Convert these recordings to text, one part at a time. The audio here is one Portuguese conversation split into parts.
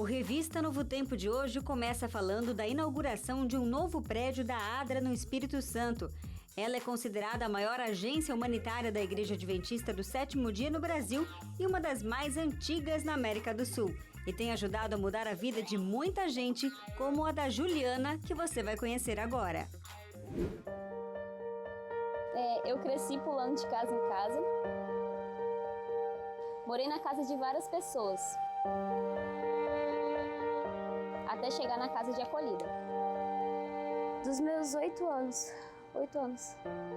O Revista Novo Tempo de hoje começa falando da inauguração de um novo prédio da ADRA no Espírito Santo. Ela é considerada a maior agência humanitária da Igreja Adventista do Sétimo Dia no Brasil e uma das mais antigas na América do Sul. E tem ajudado a mudar a vida de muita gente, como a da Juliana, que você vai conhecer agora. Eu cresci pulando de casa em casa. Morei na casa de várias pessoas, até chegar na casa de acolhida. Dos meus 8 anos,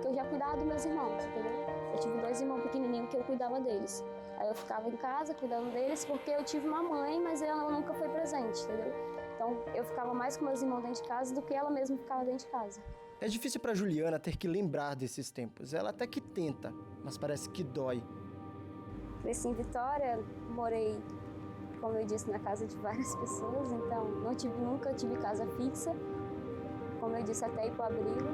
que eu já cuidava dos meus irmãos, entendeu? Eu tive 2 irmãos pequenininhos que eu cuidava deles. Aí eu ficava em casa cuidando deles porque eu tive uma mãe, mas ela nunca foi presente, entendeu? Então eu ficava mais com meus irmãos dentro de casa do que ela mesma ficava dentro de casa. É difícil para Juliana ter que lembrar desses tempos. Ela até que tenta, mas parece que dói. Cresci em Vitória, morei, como eu disse, na casa de várias pessoas, então nunca tive casa fixa, como eu disse, até ir para o abrigo.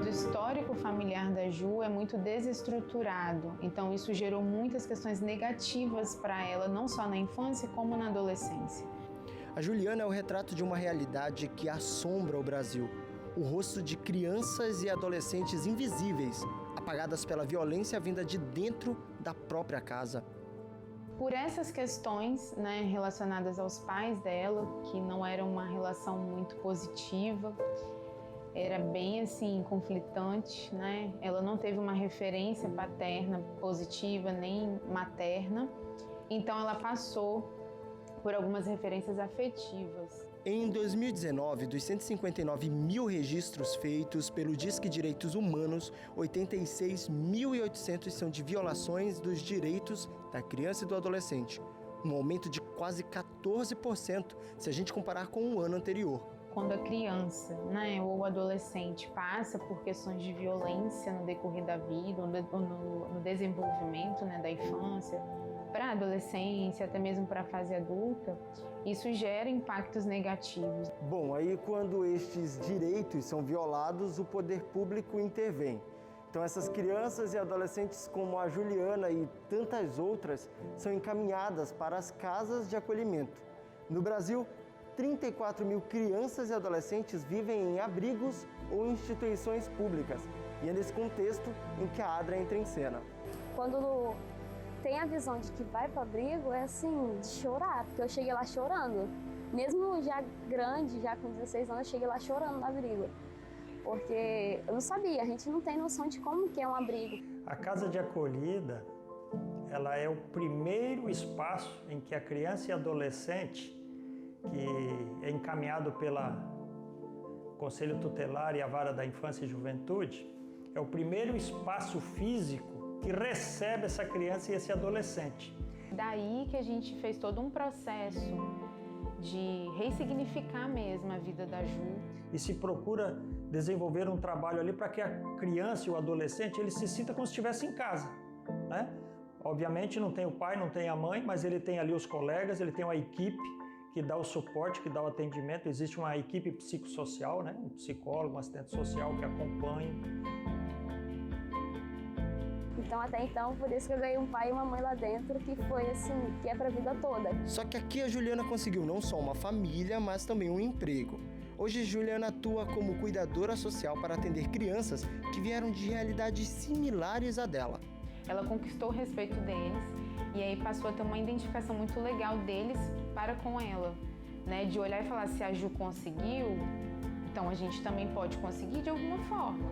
O histórico familiar da Ju é muito desestruturado, então isso gerou muitas questões negativas para ela, não só na infância como na adolescência. A Juliana é o retrato de uma realidade que assombra o Brasil. O rosto de crianças e adolescentes invisíveis, apagadas pela violência vinda de dentro da própria casa. Por essas questões, relacionadas aos pais dela, que não era uma relação muito positiva, era bem assim conflitante, Ela não teve uma referência paterna positiva nem materna, então ela passou por algumas referências afetivas. Em 2019, dos 159 mil registros feitos pelo Disque Direitos Humanos, 86.800 são de violações dos direitos da criança e do adolescente, um aumento de quase 14% se a gente comparar com o ano anterior. Quando a criança ou o adolescente passa por questões de violência no decorrer da vida, no desenvolvimento da infância, para a adolescência, até mesmo para a fase adulta, isso gera impactos negativos. Bom, aí quando estes direitos são violados, o poder público intervém. Então essas crianças e adolescentes como a Juliana e tantas outras são encaminhadas para as casas de acolhimento. No Brasil, 34 mil crianças e adolescentes vivem em abrigos ou instituições públicas. E é nesse contexto em que a ADRA entra em cena. Quando tem a visão de que vai para o abrigo, é assim, de chorar, porque eu cheguei lá chorando. Mesmo já grande, já com 16 anos, eu cheguei lá chorando no abrigo. Porque eu não sabia, a gente não tem noção de como que é um abrigo. A casa de acolhida, ela é o primeiro espaço em que a criança e adolescente, que é encaminhado pela Conselho Tutelar e a Vara da Infância e Juventude, é o primeiro espaço físico que recebe essa criança e esse adolescente. Daí que a gente fez todo um processo de ressignificar mesmo a vida da Ju. E se procura desenvolver um trabalho ali para que a criança e o adolescente ele se sinta como se estivesse em casa, Obviamente não tem o pai, não tem a mãe, mas ele tem ali os colegas, ele tem uma equipe que dá o suporte, que dá o atendimento. Existe uma equipe psicossocial, um psicólogo, um assistente social que acompanha. Então, até então, por isso que eu ganhei um pai e uma mãe lá dentro, que foi assim, que é pra vida toda. Só que aqui a Juliana conseguiu não só uma família, mas também um emprego. Hoje, Juliana atua como cuidadora social para atender crianças que vieram de realidades similares à dela. Ela conquistou o respeito deles e aí passou a ter uma identificação muito legal deles para com ela, de olhar e falar, se a Ju conseguiu, então a gente também pode conseguir de alguma forma.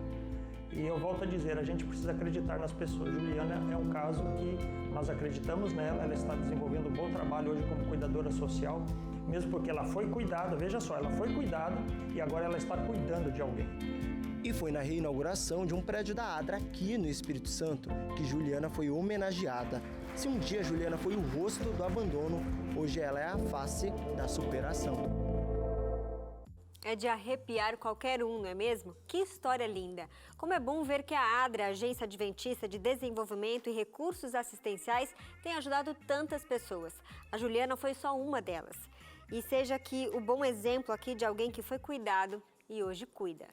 E eu volto a dizer, a gente precisa acreditar nas pessoas. Juliana é um caso que nós acreditamos nela, ela está desenvolvendo um bom trabalho hoje como cuidadora social, mesmo porque ela foi cuidada, veja só, ela foi cuidada e agora ela está cuidando de alguém. E foi na reinauguração de um prédio da ADRA aqui no Espírito Santo que Juliana foi homenageada. Se um dia Juliana foi o rosto do abandono, hoje ela é a face da superação. É de arrepiar qualquer um, não é mesmo? Que história linda! Como é bom ver que a ADRA, a Agência Adventista de Desenvolvimento e Recursos Assistenciais, tem ajudado tantas pessoas. A Juliana foi só uma delas. E seja aqui o bom exemplo aqui de alguém que foi cuidado e hoje cuida.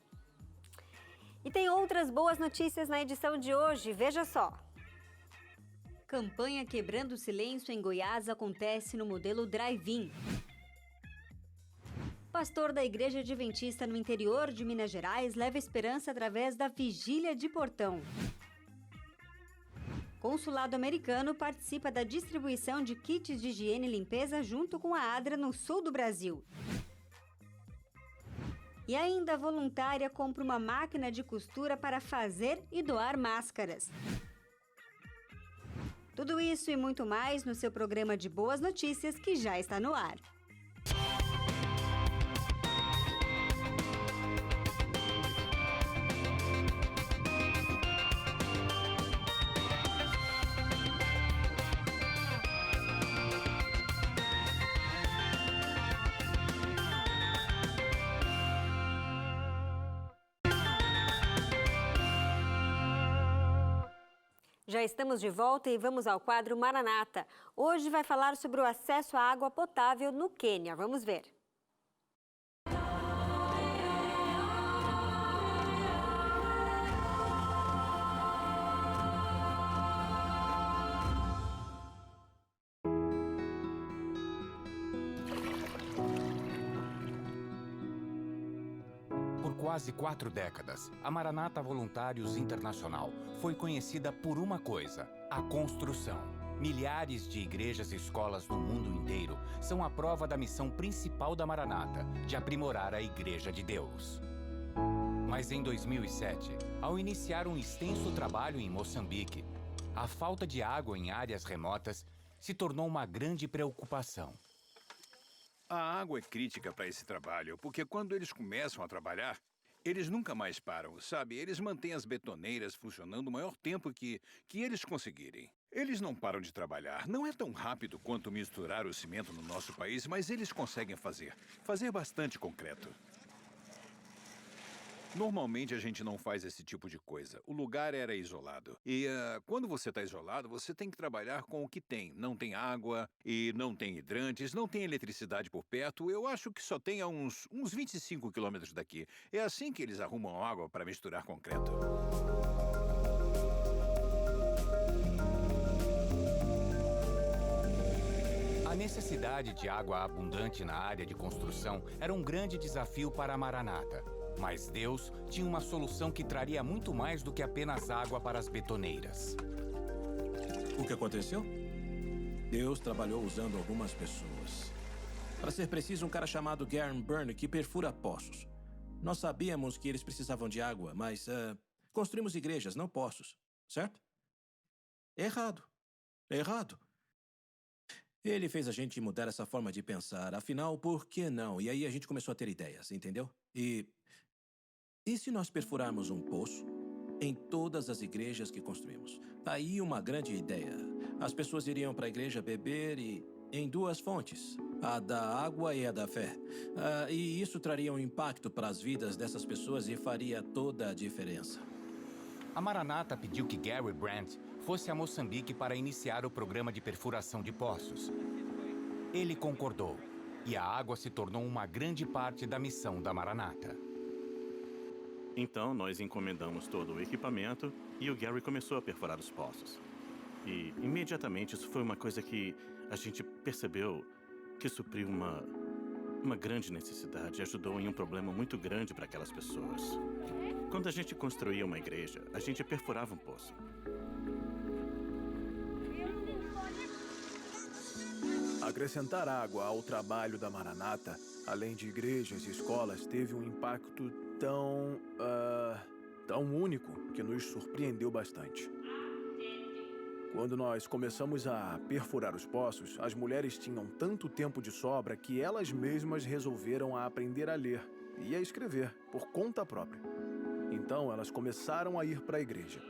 E tem outras boas notícias na edição de hoje, veja só. Campanha Quebrando o Silêncio em Goiás acontece no modelo drive-in. Pastor da Igreja Adventista no interior de Minas Gerais leva esperança através da Vigília de Portão. Consulado americano participa da distribuição de kits de higiene e limpeza junto com a ADRA no sul do Brasil. E ainda a voluntária compra uma máquina de costura para fazer e doar máscaras. Tudo isso e muito mais no seu programa de boas notícias que já está no ar. Já estamos de volta e vamos ao quadro Maranata. Hoje vai falar sobre o acesso à água potável no Quênia. Vamos ver. Quase 4 décadas, a Maranata Voluntários Internacional foi conhecida por uma coisa: a construção. Milhares de igrejas e escolas no mundo inteiro são a prova da missão principal da Maranata, de aprimorar a Igreja de Deus. Mas em 2007, ao iniciar um extenso trabalho em Moçambique, a falta de água em áreas remotas se tornou uma grande preocupação. A água é crítica para esse trabalho, porque quando eles começam a trabalhar, eles nunca mais param, sabe? Eles mantêm as betoneiras funcionando o maior tempo que eles conseguirem. Eles não param de trabalhar. Não é tão rápido quanto misturar o cimento no nosso país, mas eles conseguem fazer bastante concreto. Normalmente a gente não faz esse tipo de coisa. O lugar era isolado. E quando você está isolado, você tem que trabalhar com o que tem. Não tem água, e não tem hidrantes, não tem eletricidade por perto. Eu acho que só tem a uns 25 quilômetros daqui. É assim que eles arrumam água para misturar concreto. A necessidade de água abundante na área de construção era um grande desafio para a Maranata. Mas Deus tinha uma solução que traria muito mais do que apenas água para as betoneiras. O que aconteceu? Deus trabalhou usando algumas pessoas. Para ser preciso, um cara chamado Gary Byrne que perfura poços. Nós sabíamos que eles precisavam de água, mas construímos igrejas, não poços, certo? Errado. Ele fez a gente mudar essa forma de pensar. Afinal, por que não? E aí a gente começou a ter ideias, entendeu? E se nós perfurarmos um poço em todas as igrejas que construímos? Aí uma grande ideia. As pessoas iriam para a igreja beber em 2 fontes, a da água e a da fé. E isso traria um impacto para as vidas dessas pessoas e faria toda a diferença. A Maranata pediu que Gary Brandt fosse a Moçambique para iniciar o programa de perfuração de poços. Ele concordou, e a água se tornou uma grande parte da missão da Maranata. Então, nós encomendamos todo o equipamento e o Gary começou a perfurar os poços. E, imediatamente, isso foi uma coisa que a gente percebeu que supriu uma grande necessidade, ajudou em um problema muito grande para aquelas pessoas. Quando a gente construía uma igreja, a gente perfurava um poço. Acrescentar água ao trabalho da Maranata, além de igrejas e escolas, teve um impacto tão único que nos surpreendeu bastante. Quando nós começamos a perfurar os poços, as mulheres tinham tanto tempo de sobra que elas mesmas resolveram a aprender a ler e a escrever por conta própria. Então elas começaram a ir para a igreja,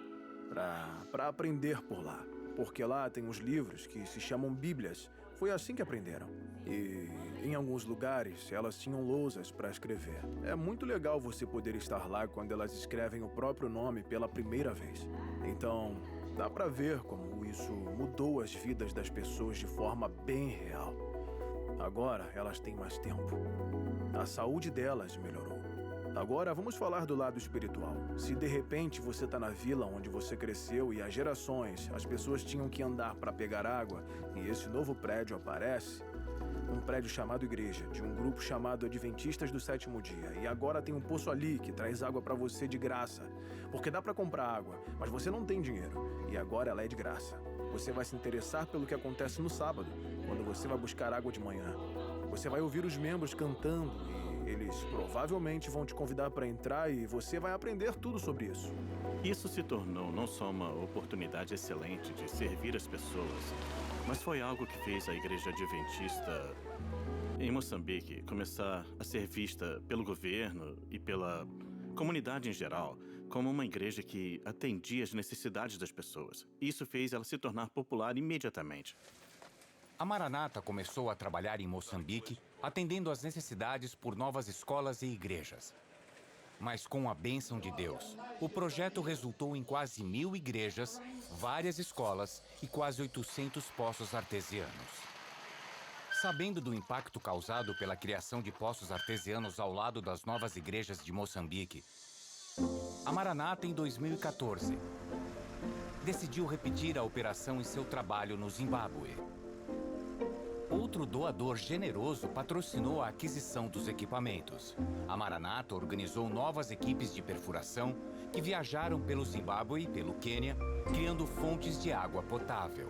para aprender por lá, porque lá tem uns livros que se chamam Bíblias. Foi assim que aprenderam. E em alguns lugares elas tinham lousas para escrever. É muito legal você poder estar lá quando elas escrevem o próprio nome pela primeira vez. Então, dá para ver como isso mudou as vidas das pessoas de forma bem real. Agora elas têm mais tempo. A saúde delas melhorou. Agora vamos falar do lado espiritual. Se de repente você está na vila onde você cresceu e há gerações as pessoas tinham que andar para pegar água e esse novo prédio aparece, um prédio chamado igreja, de um grupo chamado Adventistas do Sétimo Dia, e agora tem um poço ali que traz água para você de graça, porque dá para comprar água, mas você não tem dinheiro, e agora ela é de graça. Você vai se interessar pelo que acontece no sábado, quando você vai buscar água de manhã. Você vai ouvir os membros cantando e eles provavelmente vão te convidar para entrar e você vai aprender tudo sobre isso. Isso se tornou não só uma oportunidade excelente de servir as pessoas, mas foi algo que fez a Igreja Adventista em Moçambique começar a ser vista pelo governo e pela comunidade em geral como uma igreja que atendia às necessidades das pessoas. Isso fez ela se tornar popular imediatamente. A Maranata começou a trabalhar em Moçambique, atendendo às necessidades por novas escolas e igrejas. Mas com a bênção de Deus, o projeto resultou em quase 1000 igrejas, várias escolas e quase 800 poços artesianos. Sabendo do impacto causado pela criação de poços artesianos ao lado das novas igrejas de Moçambique, a Maranata, em 2014, decidiu repetir a operação em seu trabalho no Zimbábue. Outro doador generoso patrocinou a aquisição dos equipamentos. A Maranata organizou novas equipes de perfuração que viajaram pelo Zimbábue e pelo Quênia, criando fontes de água potável.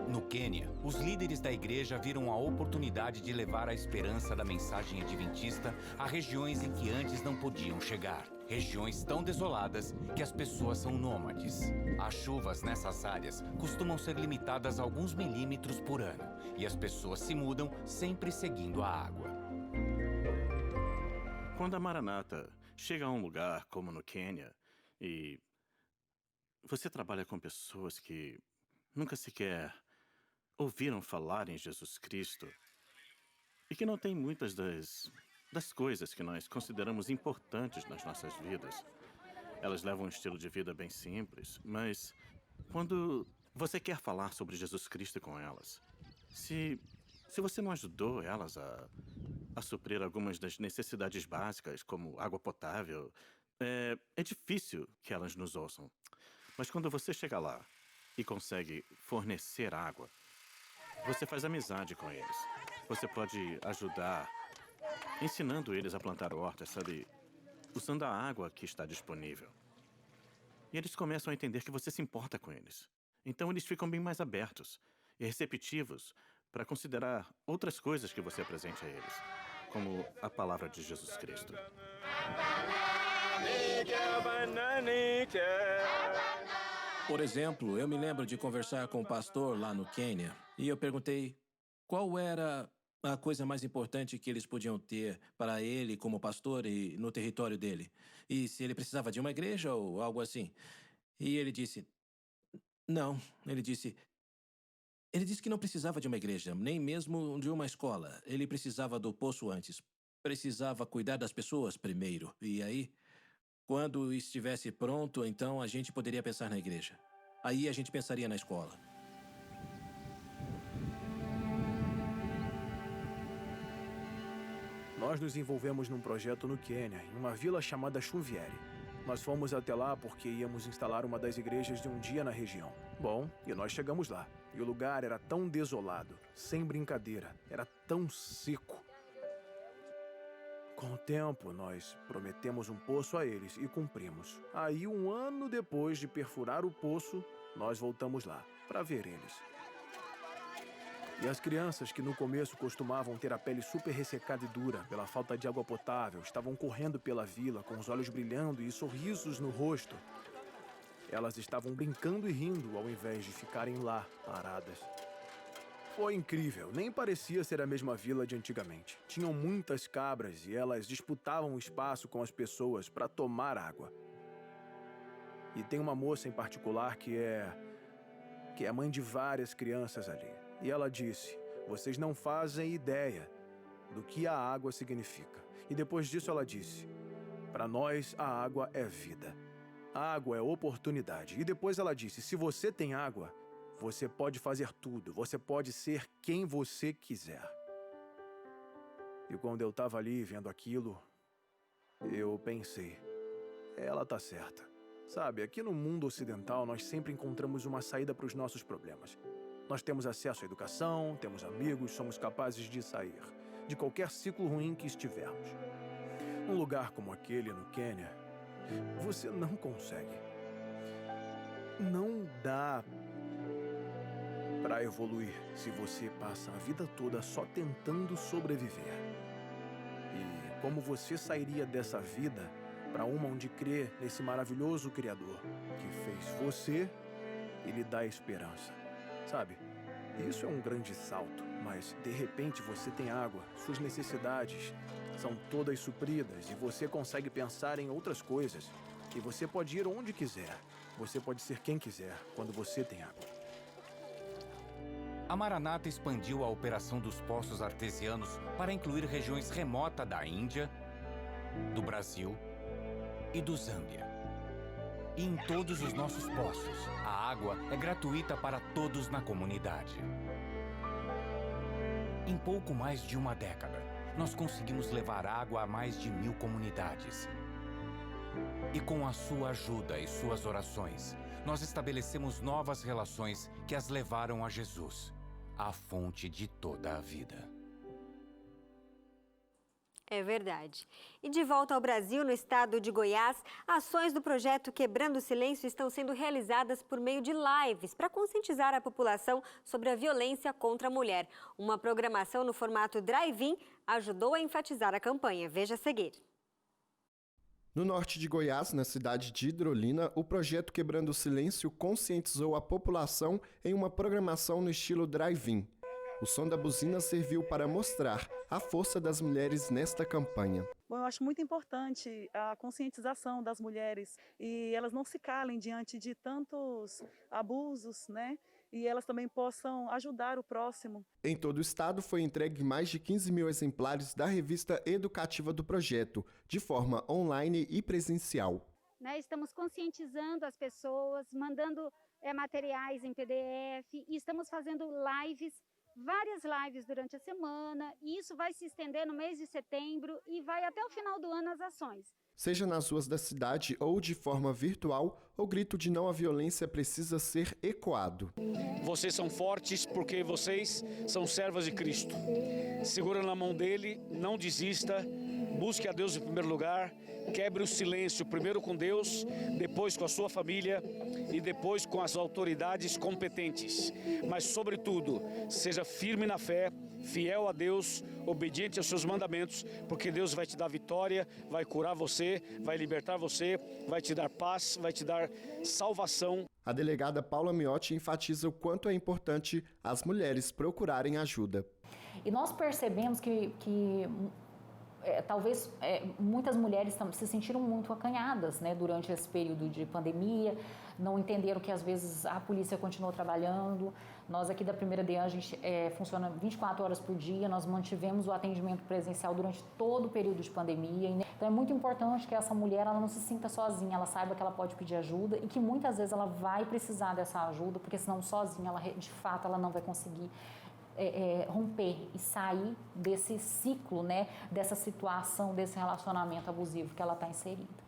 No Quênia, os líderes da igreja viram a oportunidade de levar a esperança da mensagem adventista a regiões em que antes não podiam chegar. Regiões tão desoladas que as pessoas são nômades. As chuvas nessas áreas costumam ser limitadas a alguns milímetros por ano, e as pessoas se mudam sempre seguindo a água. Quando a Maranata chega a um lugar como no Quênia e você trabalha com pessoas que nunca sequer ouviram falar em Jesus Cristo e que não têm muitas das coisas que nós consideramos importantes nas nossas vidas. Elas levam um estilo de vida bem simples, mas quando você quer falar sobre Jesus Cristo com elas, se você não ajudou elas a suprir algumas das necessidades básicas, como água potável, é difícil que elas nos ouçam. Mas quando você chega lá e consegue fornecer água, você faz amizade com eles. Você pode ajudar ensinando eles a plantar hortas, sabe? Usando a água que está disponível. E eles começam a entender que você se importa com eles. Então eles ficam bem mais abertos e receptivos para considerar outras coisas que você apresente a eles, como a palavra de Jesus Cristo. Por exemplo, eu me lembro de conversar com um pastor lá no Quênia e eu perguntei qual era a coisa mais importante que eles podiam ter para ele como pastor e no território dele. E se ele precisava de uma igreja ou algo assim. E ele disse, não, ele disse que não precisava de uma igreja, nem mesmo de uma escola. Ele precisava do poço antes. Precisava cuidar das pessoas primeiro. E aí, quando estivesse pronto, então a gente poderia pensar na igreja. Aí a gente pensaria na escola. Nós nos envolvemos num projeto no Quênia, em uma vila chamada Chuviere. Nós fomos até lá porque íamos instalar uma das igrejas de um dia na região. Bom, e nós chegamos lá. E o lugar era tão desolado, sem brincadeira, era tão seco. Com o tempo, nós prometemos um poço a eles e cumprimos. Aí, 1 ano depois de perfurar o poço, nós voltamos lá para ver eles. E as crianças que no começo costumavam ter a pele super ressecada e dura pela falta de água potável estavam correndo pela vila com os olhos brilhando e sorrisos no rosto. Elas estavam brincando e rindo ao invés de ficarem lá, paradas. Foi incrível, nem parecia ser a mesma vila de antigamente. Tinham muitas cabras e elas disputavam o espaço com as pessoas para tomar água. E tem uma moça em particular que é mãe de várias crianças ali. E ela disse, vocês não fazem ideia do que a água significa. E depois disso ela disse, para nós a água é vida. A água é oportunidade. E depois ela disse, se você tem água, você pode fazer tudo. Você pode ser quem você quiser. E quando eu estava ali vendo aquilo, eu pensei, ela tá certa. Sabe, aqui no mundo ocidental nós sempre encontramos uma saída para os nossos problemas. Nós temos acesso à educação, temos amigos, somos capazes de sair de qualquer ciclo ruim que estivermos. Num lugar como aquele no Quênia, você não consegue. Não dá para evoluir se você passa a vida toda só tentando sobreviver. E como você sairia dessa vida para uma onde crê nesse maravilhoso Criador que fez você e lhe dá esperança? Sabe, isso é um grande salto, mas de repente você tem água, suas necessidades são todas supridas e você consegue pensar em outras coisas. E você pode ir onde quiser, você pode ser quem quiser quando você tem água. A Maranata expandiu a operação dos poços artesianos para incluir regiões remotas da Índia, do Brasil e do Zâmbia. E em todos os nossos poços, a água é gratuita para todos na comunidade. Em pouco mais de uma década, nós conseguimos levar água a mais de 1000 comunidades. E com a sua ajuda e suas orações, nós estabelecemos novas relações que as levaram a Jesus, a fonte de toda a vida. É verdade. E de volta ao Brasil, no estado de Goiás, ações do projeto Quebrando o Silêncio estão sendo realizadas por meio de lives para conscientizar a população sobre a violência contra a mulher. Uma programação no formato drive-in ajudou a enfatizar a campanha. Veja a seguir. No norte de Goiás, na cidade de Hidrolina, o projeto Quebrando o Silêncio conscientizou a população em uma programação no estilo drive-in. O som da buzina serviu para mostrar a força das mulheres nesta campanha. Bom, eu acho muito importante a conscientização das mulheres e elas não se calem diante de tantos abusos, né? E elas também possam ajudar o próximo. Em todo o estado foi entregue mais de 15.000 exemplares da revista educativa do projeto, de forma online e presencial. Estamos conscientizando as pessoas, mandando materiais em PDF e estamos fazendo várias lives durante a semana, e isso vai se estender no mês de setembro e vai até o final do ano as ações. Seja nas ruas da cidade ou de forma virtual, o grito de não à violência precisa ser ecoado. Vocês são fortes porque vocês são servas de Cristo. Segura na mão dele, não desista, busque a Deus em primeiro lugar, quebre o silêncio, primeiro com Deus, depois com a sua família e depois com as autoridades competentes. Mas, sobretudo, seja firme na fé, fiel a Deus, obediente aos seus mandamentos, porque Deus vai te dar vitória, vai curar você, vai libertar você, vai te dar paz, vai te dar salvação. A delegada Paula Miotti enfatiza o quanto é importante as mulheres procurarem ajuda. E nós percebemos que talvez muitas mulheres se sentiram muito acanhadas, né, durante esse período de pandemia, não entenderam que às vezes a polícia continuou trabalhando. Nós aqui da Primeira DEAN, a gente funciona 24 horas por dia, nós mantivemos o atendimento presencial durante todo o período de pandemia. Então é muito importante que essa mulher ela não se sinta sozinha, ela saiba que ela pode pedir ajuda e que muitas vezes ela vai precisar dessa ajuda, porque senão sozinha, de fato, ela não vai conseguir romper e sair desse ciclo, né, dessa situação, desse relacionamento abusivo que ela está inserida.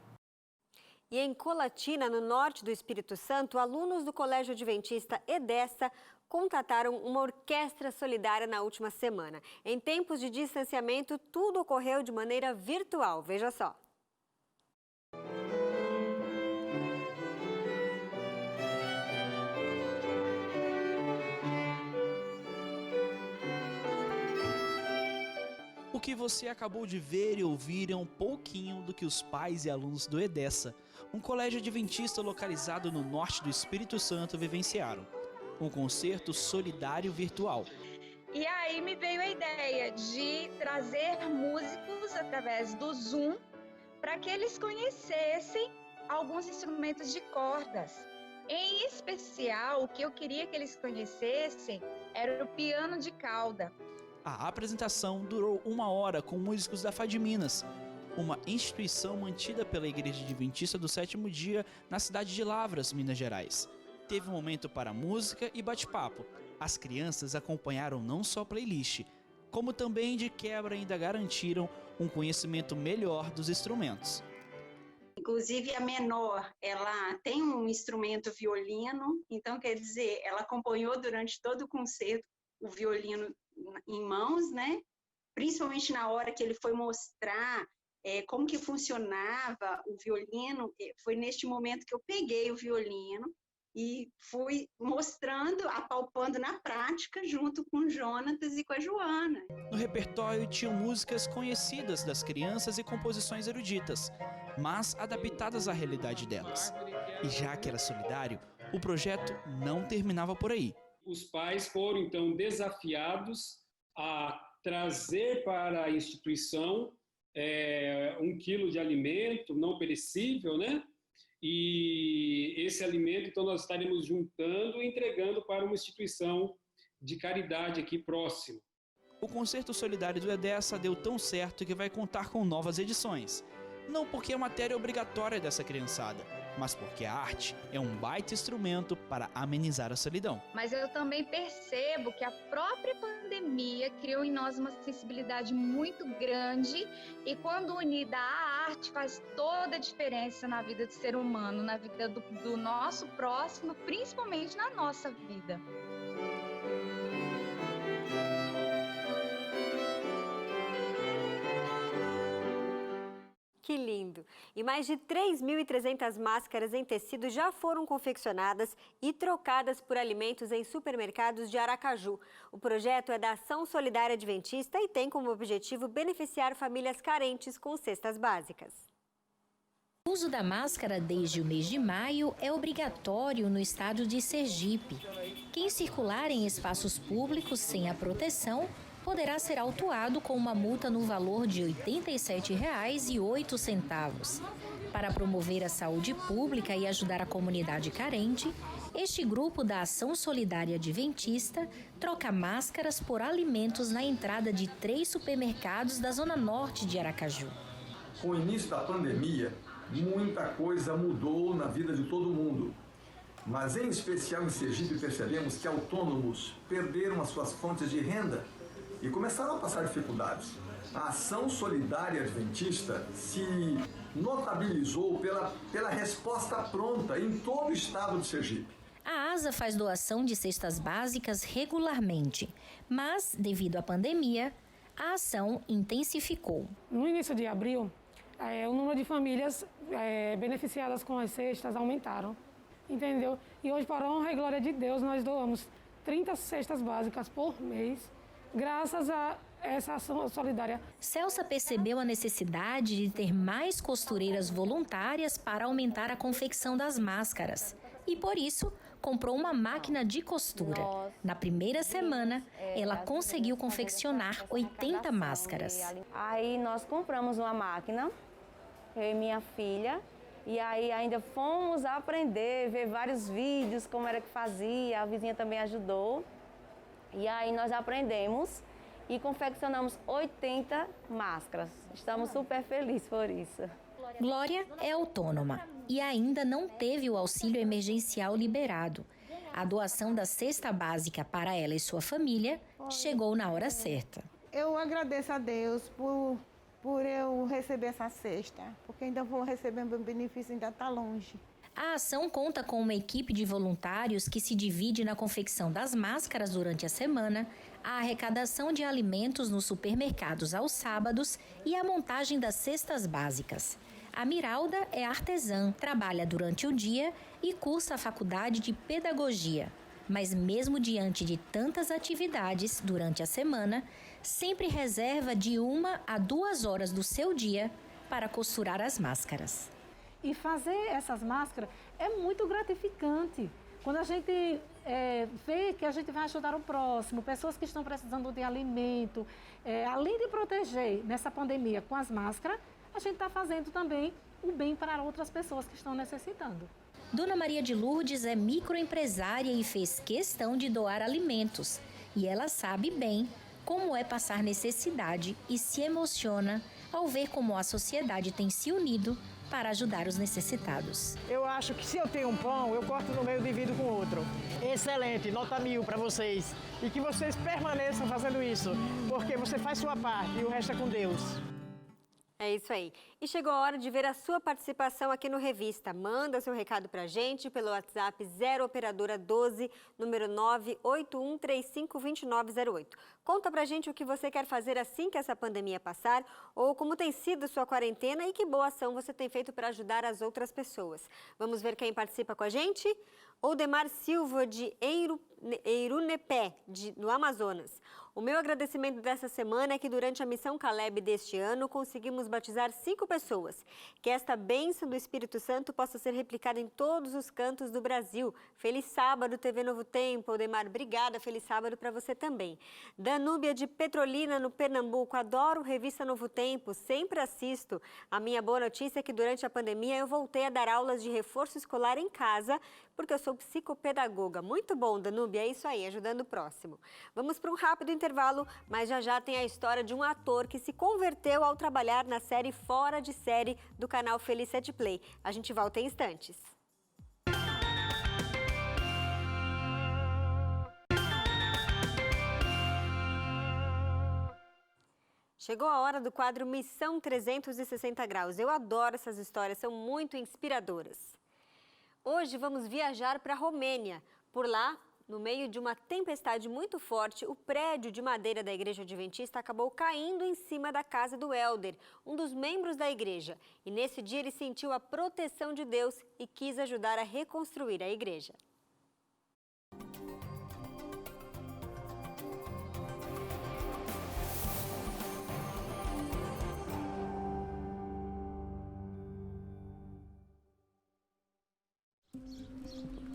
E em Colatina, no norte do Espírito Santo, alunos do Colégio Adventista EDESA contrataram uma orquestra solidária na última semana. Em tempos de distanciamento, tudo ocorreu de maneira virtual. Veja só. O que você acabou de ver e ouvir é um pouquinho do que os pais e alunos do EDESA, um colégio adventista localizado no norte do Espírito Santo, vivenciaram. Um concerto solidário virtual. E aí me veio a ideia de trazer músicos através do Zoom para que eles conhecessem alguns instrumentos de cordas. Em especial, o que eu queria que eles conhecessem era o piano de cauda. A apresentação durou 1 hora com músicos da FAD Minas, uma instituição mantida pela Igreja Adventista do Sétimo Dia na cidade de Lavras, Minas Gerais. Teve um momento para música e bate-papo. As crianças acompanharam não só a playlist, como também de quebra ainda garantiram um conhecimento melhor dos instrumentos. Inclusive a menor, ela tem um instrumento violino, então quer dizer, ela acompanhou durante todo o concerto o violino em mãos, né? Principalmente na hora que ele foi mostrar como que funcionava o violino, foi neste momento que eu peguei o violino e fui mostrando, apalpando na prática, junto com o Jonatas e com a Joana. No repertório tinham músicas conhecidas das crianças e composições eruditas, mas adaptadas à realidade delas. E já que era solidário, o projeto não terminava por aí. Os pais foram, então, desafiados a trazer para a instituição 1 quilo de alimento não perecível, né? E esse alimento, então, nós estaremos juntando e entregando para uma instituição de caridade aqui próxima. O Concerto Solidário do EDESA deu tão certo que vai contar com novas edições. Não porque é matéria obrigatória dessa criançada, mas porque a arte é um baita instrumento para amenizar a solidão. Mas eu também percebo que a própria pandemia criou em nós uma sensibilidade muito grande e quando unida à arte faz toda a diferença na vida do ser humano, na vida do nosso próximo, principalmente na nossa vida. Que lindo! E mais de 3.300 máscaras em tecido já foram confeccionadas e trocadas por alimentos em supermercados de Aracaju. O projeto é da Ação Solidária Adventista e tem como objetivo beneficiar famílias carentes com cestas básicas. O uso da máscara desde o mês de maio é obrigatório no estado de Sergipe. Quem circular em espaços públicos sem a proteção poderá ser autuado com uma multa no valor de R$ 87,08. Para promover a saúde pública e ajudar a comunidade carente, este grupo da Ação Solidária Adventista troca máscaras por alimentos na entrada de 3 supermercados da Zona Norte de Aracaju. Com o início da pandemia, muita coisa mudou na vida de todo mundo. Mas, em especial em Sergipe, percebemos que autônomos perderam as suas fontes de renda e começaram a passar dificuldades. A Ação Solidária Adventista se notabilizou pela resposta pronta em todo o estado de Sergipe. A ASA faz doação de cestas básicas regularmente, mas, devido à pandemia, a ação intensificou. No início de abril, o número de famílias beneficiadas com as cestas aumentaram, entendeu? E hoje, para a honra e glória de Deus, nós doamos 30 cestas básicas por mês, graças a essa ação solidária. Celsa percebeu a necessidade de ter mais costureiras voluntárias para aumentar a confecção das máscaras. E por isso, comprou uma máquina de costura. Na primeira semana, ela conseguiu confeccionar 80 máscaras. Aí nós compramos uma máquina, eu e minha filha, e aí ainda fomos aprender, ver vários vídeos, como era que fazia, a vizinha também ajudou. E aí nós aprendemos e confeccionamos 80 máscaras. Estamos super felizes por isso. Glória é autônoma e ainda não teve o auxílio emergencial liberado. A doação da cesta básica para ela e sua família chegou na hora certa. Eu agradeço a Deus por eu receber essa cesta, porque ainda vou receber meu benefício, ainda está longe. A ação conta com uma equipe de voluntários que se divide na confecção das máscaras durante a semana, a arrecadação de alimentos nos supermercados aos sábados e a montagem das cestas básicas. A Miralda é artesã, trabalha durante o dia e cursa a faculdade de pedagogia. Mas mesmo diante de tantas atividades durante a semana, sempre reserva de 1 a 2 horas do seu dia para costurar as máscaras. E fazer essas máscaras é muito gratificante. Quando a gente vê que a gente vai ajudar o próximo, pessoas que estão precisando de alimento, além de proteger nessa pandemia com as máscaras, a gente está fazendo também o bem para outras pessoas que estão necessitando. Dona Maria de Lourdes é microempresária e fez questão de doar alimentos. E ela sabe bem como é passar necessidade e se emociona ao ver como a sociedade tem se unido para ajudar os necessitados. Eu acho que se eu tenho um pão, eu corto no meio e divido com o outro. Excelente, nota 1000 para vocês. E que vocês permaneçam fazendo isso, porque você faz sua parte e o resto é com Deus. É isso aí. E chegou a hora de ver a sua participação aqui no Revista. Manda seu recado pra gente pelo WhatsApp 0 operadora 12, número 981352908. Conta pra gente o que você quer fazer assim que essa pandemia passar ou como tem sido sua quarentena e que boa ação você tem feito para ajudar as outras pessoas. Vamos ver quem participa com a gente? Oldemar Silva, de Eirunepé, no Amazonas. O meu agradecimento dessa semana é que durante a Missão Caleb deste ano conseguimos batizar 5 pessoas. Que esta bênção do Espírito Santo possa ser replicada em todos os cantos do Brasil. Feliz sábado, TV Novo Tempo. Oldemar, obrigada. Feliz sábado para você também. Danúbia, de Petrolina, no Pernambuco. Adoro Revista Novo Tempo, sempre assisto. A minha boa notícia é que durante a pandemia eu voltei a dar aulas de reforço escolar em casa, porque eu sou psicopedagoga. Muito bom, Danúbia, é isso aí, ajudando o próximo. Vamos para um rápido intervalo, mas já tem a história de um ator que se converteu ao trabalhar na série Fora de Série do canal Feliz7 Play. A gente volta em instantes. Chegou a hora do quadro Missão 360 Graus. Eu adoro essas histórias, são muito inspiradoras. Hoje vamos viajar para a Romênia. Por lá, no meio de uma tempestade muito forte, o prédio de madeira da Igreja Adventista acabou caindo em cima da casa do Helder, um dos membros da igreja. E nesse dia ele sentiu a proteção de Deus e quis ajudar a reconstruir a igreja.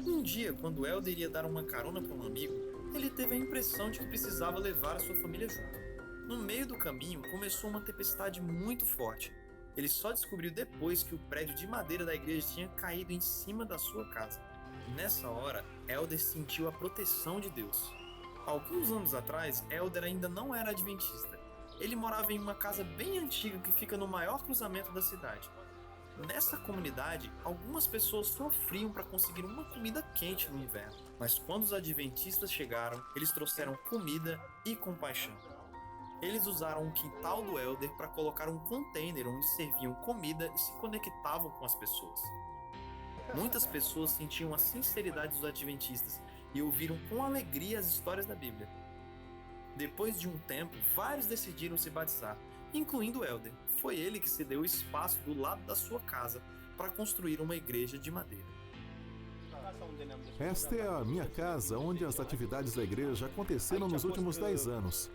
Um dia, quando Helder iria dar uma carona para um amigo, ele teve a impressão de que precisava levar a sua família junto. No meio do caminho, começou uma tempestade muito forte. Ele só descobriu depois que o prédio de madeira da igreja tinha caído em cima da sua casa. Nessa hora, Helder sentiu a proteção de Deus. Alguns anos atrás, Helder ainda não era adventista. Ele morava em uma casa bem antiga que fica no maior cruzamento da cidade. Nessa comunidade, algumas pessoas sofriam para conseguir uma comida quente no inverno. Mas quando os adventistas chegaram, eles trouxeram comida e compaixão. Eles usaram o quintal do Helder para colocar um container onde serviam comida e se conectavam com as pessoas. Muitas pessoas sentiam a sinceridade dos adventistas e ouviram com alegria as histórias da Bíblia. Depois de um tempo, vários decidiram se batizar, incluindo Helder. Foi ele que cedeu o espaço do lado da sua casa para construir uma igreja de madeira. Esta é a minha casa, onde as atividades da igreja aconteceram nos últimos 10 anos.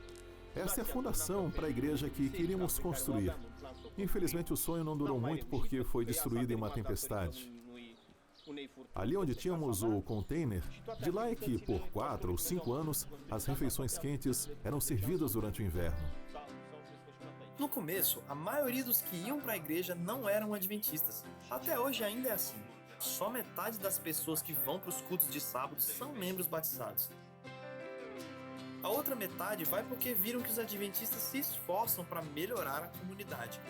Esta é a fundação para a igreja que queríamos construir. Infelizmente o sonho não durou muito porque foi destruído em uma tempestade. Ali onde tínhamos o container, de lá é que por 4 ou 5 anos as refeições quentes eram servidas durante o inverno. No começo, a maioria dos que iam para a igreja não eram adventistas. Até hoje ainda é assim. Só metade das pessoas que vão para os cultos de sábado são membros batizados. A outra metade vai porque viram que os adventistas se esforçam para melhorar a comunidade.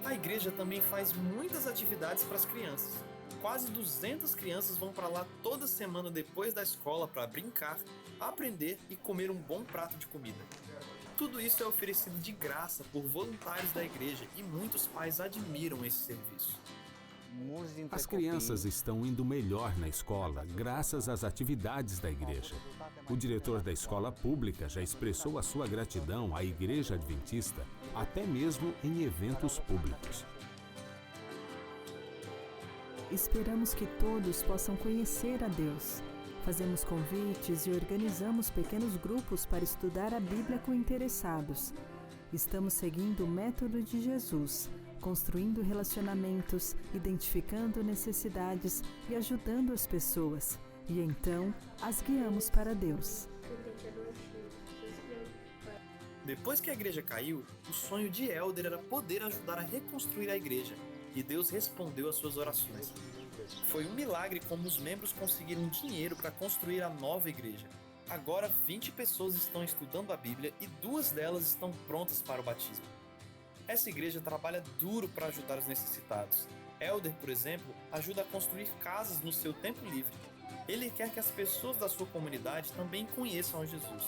A igreja também faz muitas atividades para as crianças. Quase 200 crianças vão para lá toda semana depois da escola para brincar, aprender e comer um bom prato de comida. Tudo isso é oferecido de graça por voluntários da igreja e muitos pais admiram esse serviço. As crianças estão indo melhor na escola graças às atividades da igreja. O diretor da escola pública já expressou a sua gratidão à Igreja Adventista, até mesmo em eventos públicos. Esperamos que todos possam conhecer a Deus. Fazemos convites e organizamos pequenos grupos para estudar a Bíblia com interessados. Estamos seguindo o método de Jesus, construindo relacionamentos, identificando necessidades e ajudando as pessoas. E então, as guiamos para Deus. Depois que a igreja caiu, o sonho de Helder era poder ajudar a reconstruir a igreja. E Deus respondeu às suas orações. Foi um milagre como os membros conseguiram dinheiro para construir a nova igreja. Agora 20 pessoas estão estudando a Bíblia e 2 delas estão prontas para o batismo. Essa igreja trabalha duro para ajudar os necessitados. Elder, por exemplo, ajuda a construir casas no seu tempo livre. Ele quer que as pessoas da sua comunidade também conheçam a Jesus.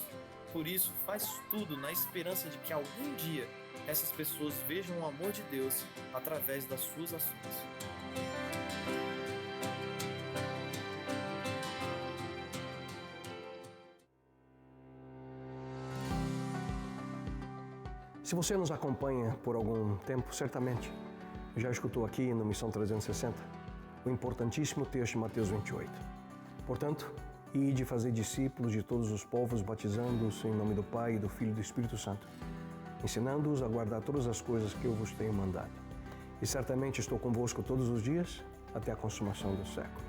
Por isso, faz tudo na esperança de que algum dia essas pessoas vejam o amor de Deus através das suas ações. Se você nos acompanha por algum tempo, certamente já escutou aqui no Missão 360 o importantíssimo texto de Mateus 28. Portanto, ide fazer discípulos de todos os povos, batizando-os em nome do Pai, do Filho e do Espírito Santo, ensinando-os a guardar todas as coisas que eu vos tenho mandado. E certamente estou convosco todos os dias, até a consumação do século.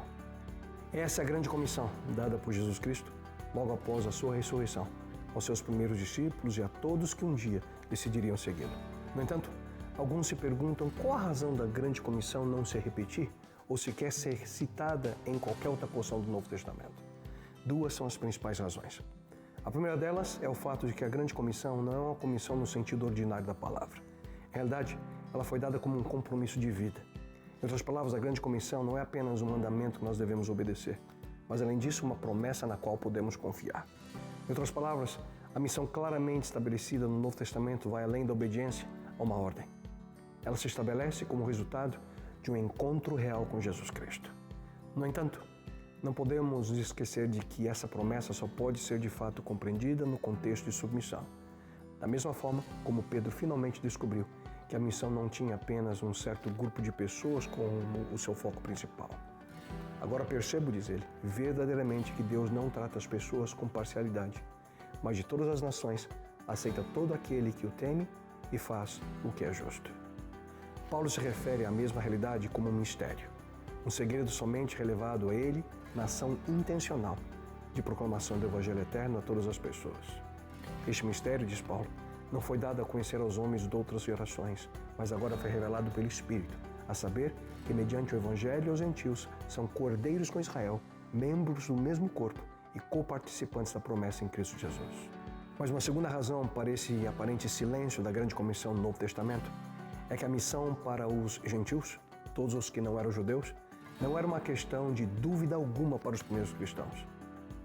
Essa é a grande comissão dada por Jesus Cristo logo após a sua ressurreição, aos seus primeiros discípulos e a todos que um dia decidiriam segui-lo. No entanto, alguns se perguntam qual a razão da grande comissão não se repetir ou sequer ser citada em qualquer outra porção do Novo Testamento. Duas são as principais razões. A primeira delas é o fato de que a grande comissão não é uma comissão no sentido ordinário da palavra. Em realidade, ela foi dada como um compromisso de vida. Em outras palavras, a grande comissão não é apenas um mandamento que nós devemos obedecer, mas além disso, uma promessa na qual podemos confiar. Em outras palavras, a missão claramente estabelecida no Novo Testamento vai além da obediência a uma ordem. Ela se estabelece como resultado de um encontro real com Jesus Cristo. No entanto, não podemos nos esquecer de que essa promessa só pode ser de fato compreendida no contexto de submissão. Da mesma forma como Pedro finalmente descobriu que a missão não tinha apenas um certo grupo de pessoas como o seu foco principal. Agora percebo, diz ele, verdadeiramente que Deus não trata as pessoas com parcialidade, mas de todas as nações aceita todo aquele que o teme e faz o que é justo. Paulo se refere à mesma realidade como um mistério, um segredo somente relevado a ele na ação intencional de proclamação do Evangelho eterno a todas as pessoas. Este mistério, diz Paulo, não foi dado a conhecer aos homens de outras gerações, mas agora foi revelado pelo Espírito, a saber que mediante o Evangelho os gentios são cordeiros com Israel, membros do mesmo corpo e coparticipantes da promessa em Cristo Jesus. Mas uma segunda razão para esse aparente silêncio da grande comissão no Novo Testamento é que a missão para os gentios, todos os que não eram judeus, não era uma questão de dúvida alguma para os primeiros cristãos.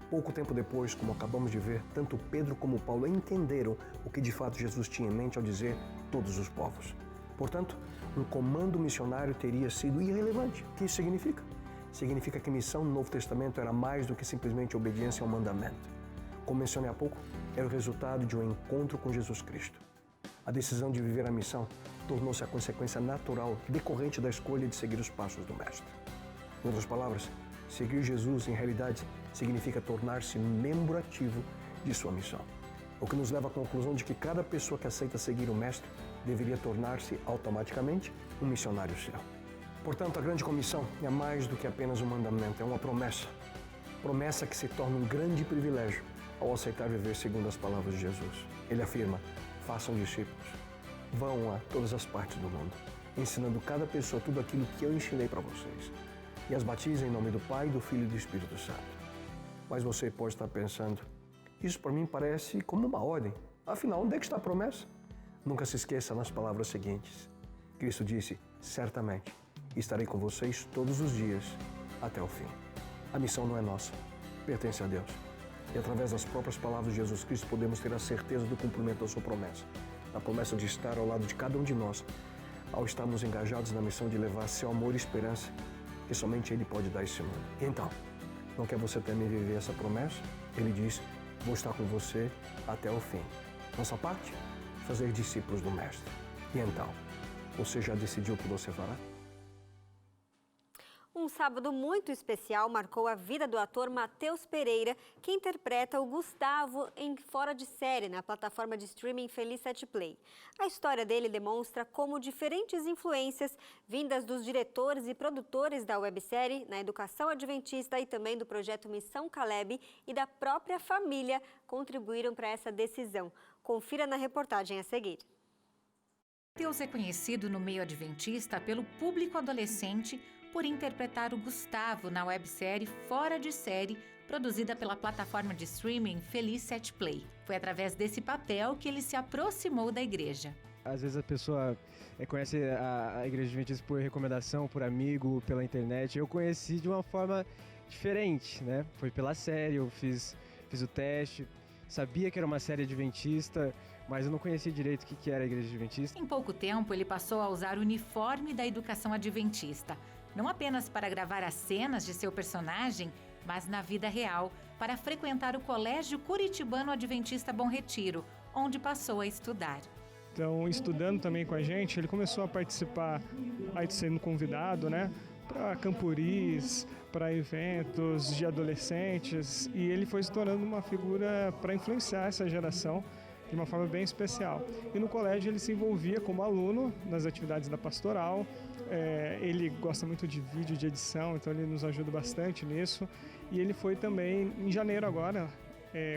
Pouco tempo depois, como acabamos de ver, tanto Pedro como Paulo entenderam o que de fato Jesus tinha em mente ao dizer todos os povos. Portanto, um comando missionário teria sido irrelevante. O que isso significa? Significa que missão no Novo Testamento era mais do que simplesmente obediência ao mandamento. Como mencionei há pouco, era o resultado de um encontro com Jesus Cristo. A decisão de viver a missão tornou-se a consequência natural decorrente da escolha de seguir os passos do Mestre. Em outras palavras, seguir Jesus, em realidade, significa tornar-se membro ativo de sua missão. O que nos leva à conclusão de que cada pessoa que aceita seguir o Mestre deveria tornar-se automaticamente um missionário seu. Portanto, a grande comissão é mais do que apenas um mandamento, é uma promessa. Promessa que se torna um grande privilégio ao aceitar viver segundo as palavras de Jesus. Ele afirma, façam discípulos, vão a todas as partes do mundo, ensinando cada pessoa tudo aquilo que eu ensinei para vocês. E as batizem em nome do Pai, do Filho e do Espírito Santo. Mas você pode estar pensando, isso para mim parece como uma ordem. Afinal, onde é que está a promessa? Nunca se esqueça nas palavras seguintes. Cristo disse, certamente, estarei com vocês todos os dias até o fim. A missão não é nossa, pertence a Deus. E através das próprias palavras de Jesus Cristo podemos ter a certeza do cumprimento da sua promessa. A promessa de estar ao lado de cada um de nós, ao estarmos engajados na missão de levar seu amor e esperança, que somente Ele pode dar a esse mundo. E então, não quer você também viver essa promessa? Ele diz, vou estar com você até o fim. Nossa parte? Fazer discípulos do Mestre. E então, você já decidiu o que você fará? Um sábado muito especial marcou a vida do ator Matheus Pereira, que interpreta o Gustavo em Fora de Série, na plataforma de streaming Feliz7 Play. A história dele demonstra como diferentes influências, vindas dos diretores e produtores da websérie, na educação adventista e também do projeto Missão Caleb e da própria família, contribuíram para essa decisão. Confira na reportagem a seguir. Matheus é conhecido no meio adventista pelo público adolescente por interpretar o Gustavo na websérie Fora de Série, produzida pela plataforma de streaming Feliz7 Play. Foi através desse papel que ele se aproximou da igreja. Às vezes a pessoa conhece a Igreja Adventista por recomendação, por amigo, pela internet. Eu conheci de uma forma diferente, né? Foi pela série, eu fiz o teste, sabia que era uma série adventista, mas eu não conhecia direito o que era a Igreja Adventista. Em pouco tempo, ele passou a usar o uniforme da educação adventista, não apenas para gravar as cenas de seu personagem, mas na vida real, para frequentar o Colégio Curitibano Adventista Bom Retiro, onde passou a estudar. Então, estudando também com a gente, ele começou a participar, aí sendo convidado, né, para camporis, para eventos de adolescentes, e ele foi se tornando uma figura para influenciar essa geração de uma forma bem especial. E no colégio ele se envolvia como aluno nas atividades da pastoral, ele gosta muito de vídeo, de edição, então ele nos ajuda bastante nisso. E ele foi também, em janeiro agora,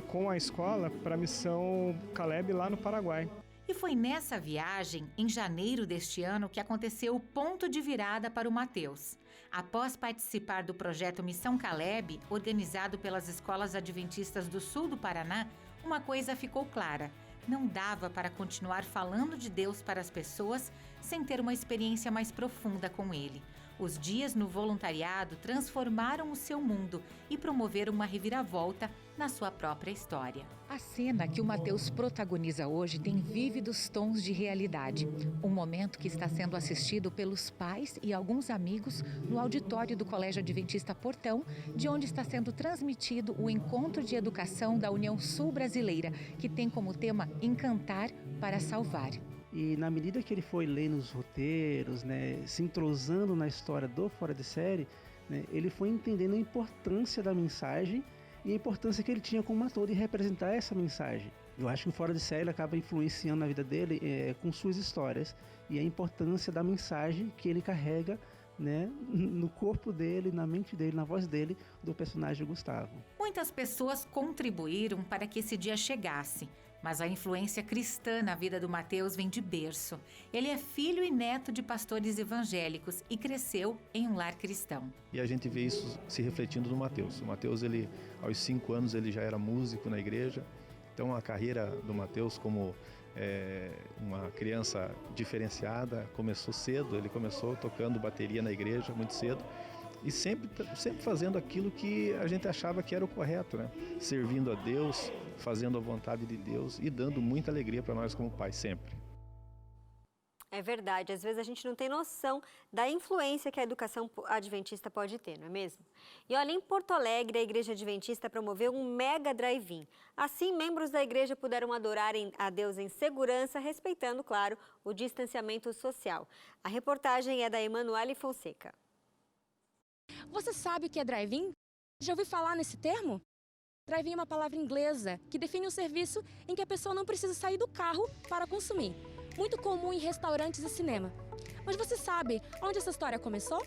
com a escola, para a missão Caleb lá no Paraguai. E foi nessa viagem, em janeiro deste ano, que aconteceu o ponto de virada para o Mateus. Após participar do projeto Missão Caleb, organizado pelas escolas adventistas do sul do Paraná, uma coisa ficou clara: não dava para continuar falando de Deus para as pessoas sem ter uma experiência mais profunda com Ele. Os dias no voluntariado transformaram o seu mundo e promoveram uma reviravolta na sua própria história. A cena que o Mateus protagoniza hoje tem vívidos tons de realidade. Um momento que está sendo assistido pelos pais e alguns amigos no auditório do Colégio Adventista Portão, de onde está sendo transmitido o Encontro de Educação da União Sul Brasileira, que tem como tema Encantar para Salvar. E na medida que ele foi lendo os roteiros, né, se entrosando na história do Fora de Série, né, ele foi entendendo a importância da mensagem e a importância que ele tinha como ator de representar essa mensagem. Eu acho que o Fora de Série acaba influenciando na vida dele com suas histórias e a importância da mensagem que ele carrega, né, no corpo dele, na mente dele, na voz dele, do personagem Gustavo. Muitas pessoas contribuíram para que esse dia chegasse. Mas a influência cristã na vida do Mateus vem de berço. Ele é filho e neto de pastores evangélicos e cresceu em um lar cristão. E a gente vê isso se refletindo no Mateus. O Mateus, ele, aos 5 anos, ele já era músico na igreja. Então, a carreira do Mateus como uma criança diferenciada começou cedo. Ele começou tocando bateria na igreja muito cedo. E sempre fazendo aquilo que a gente achava que era o correto, né? Servindo a Deus, fazendo a vontade de Deus e dando muita alegria para nós como pais, sempre. É verdade, às vezes a gente não tem noção da influência que a educação adventista pode ter, não é mesmo? E olha, em Porto Alegre, a Igreja Adventista promoveu um mega drive-in. Assim, membros da igreja puderam adorar a Deus em segurança, respeitando, claro, o distanciamento social. A reportagem é da Emanuele Fonseca. Você sabe o que é drive-in? Já ouviu falar nesse termo? Drive-in é uma palavra inglesa que define um serviço em que a pessoa não precisa sair do carro para consumir. Muito comum em restaurantes e cinema. Mas você sabe onde essa história começou?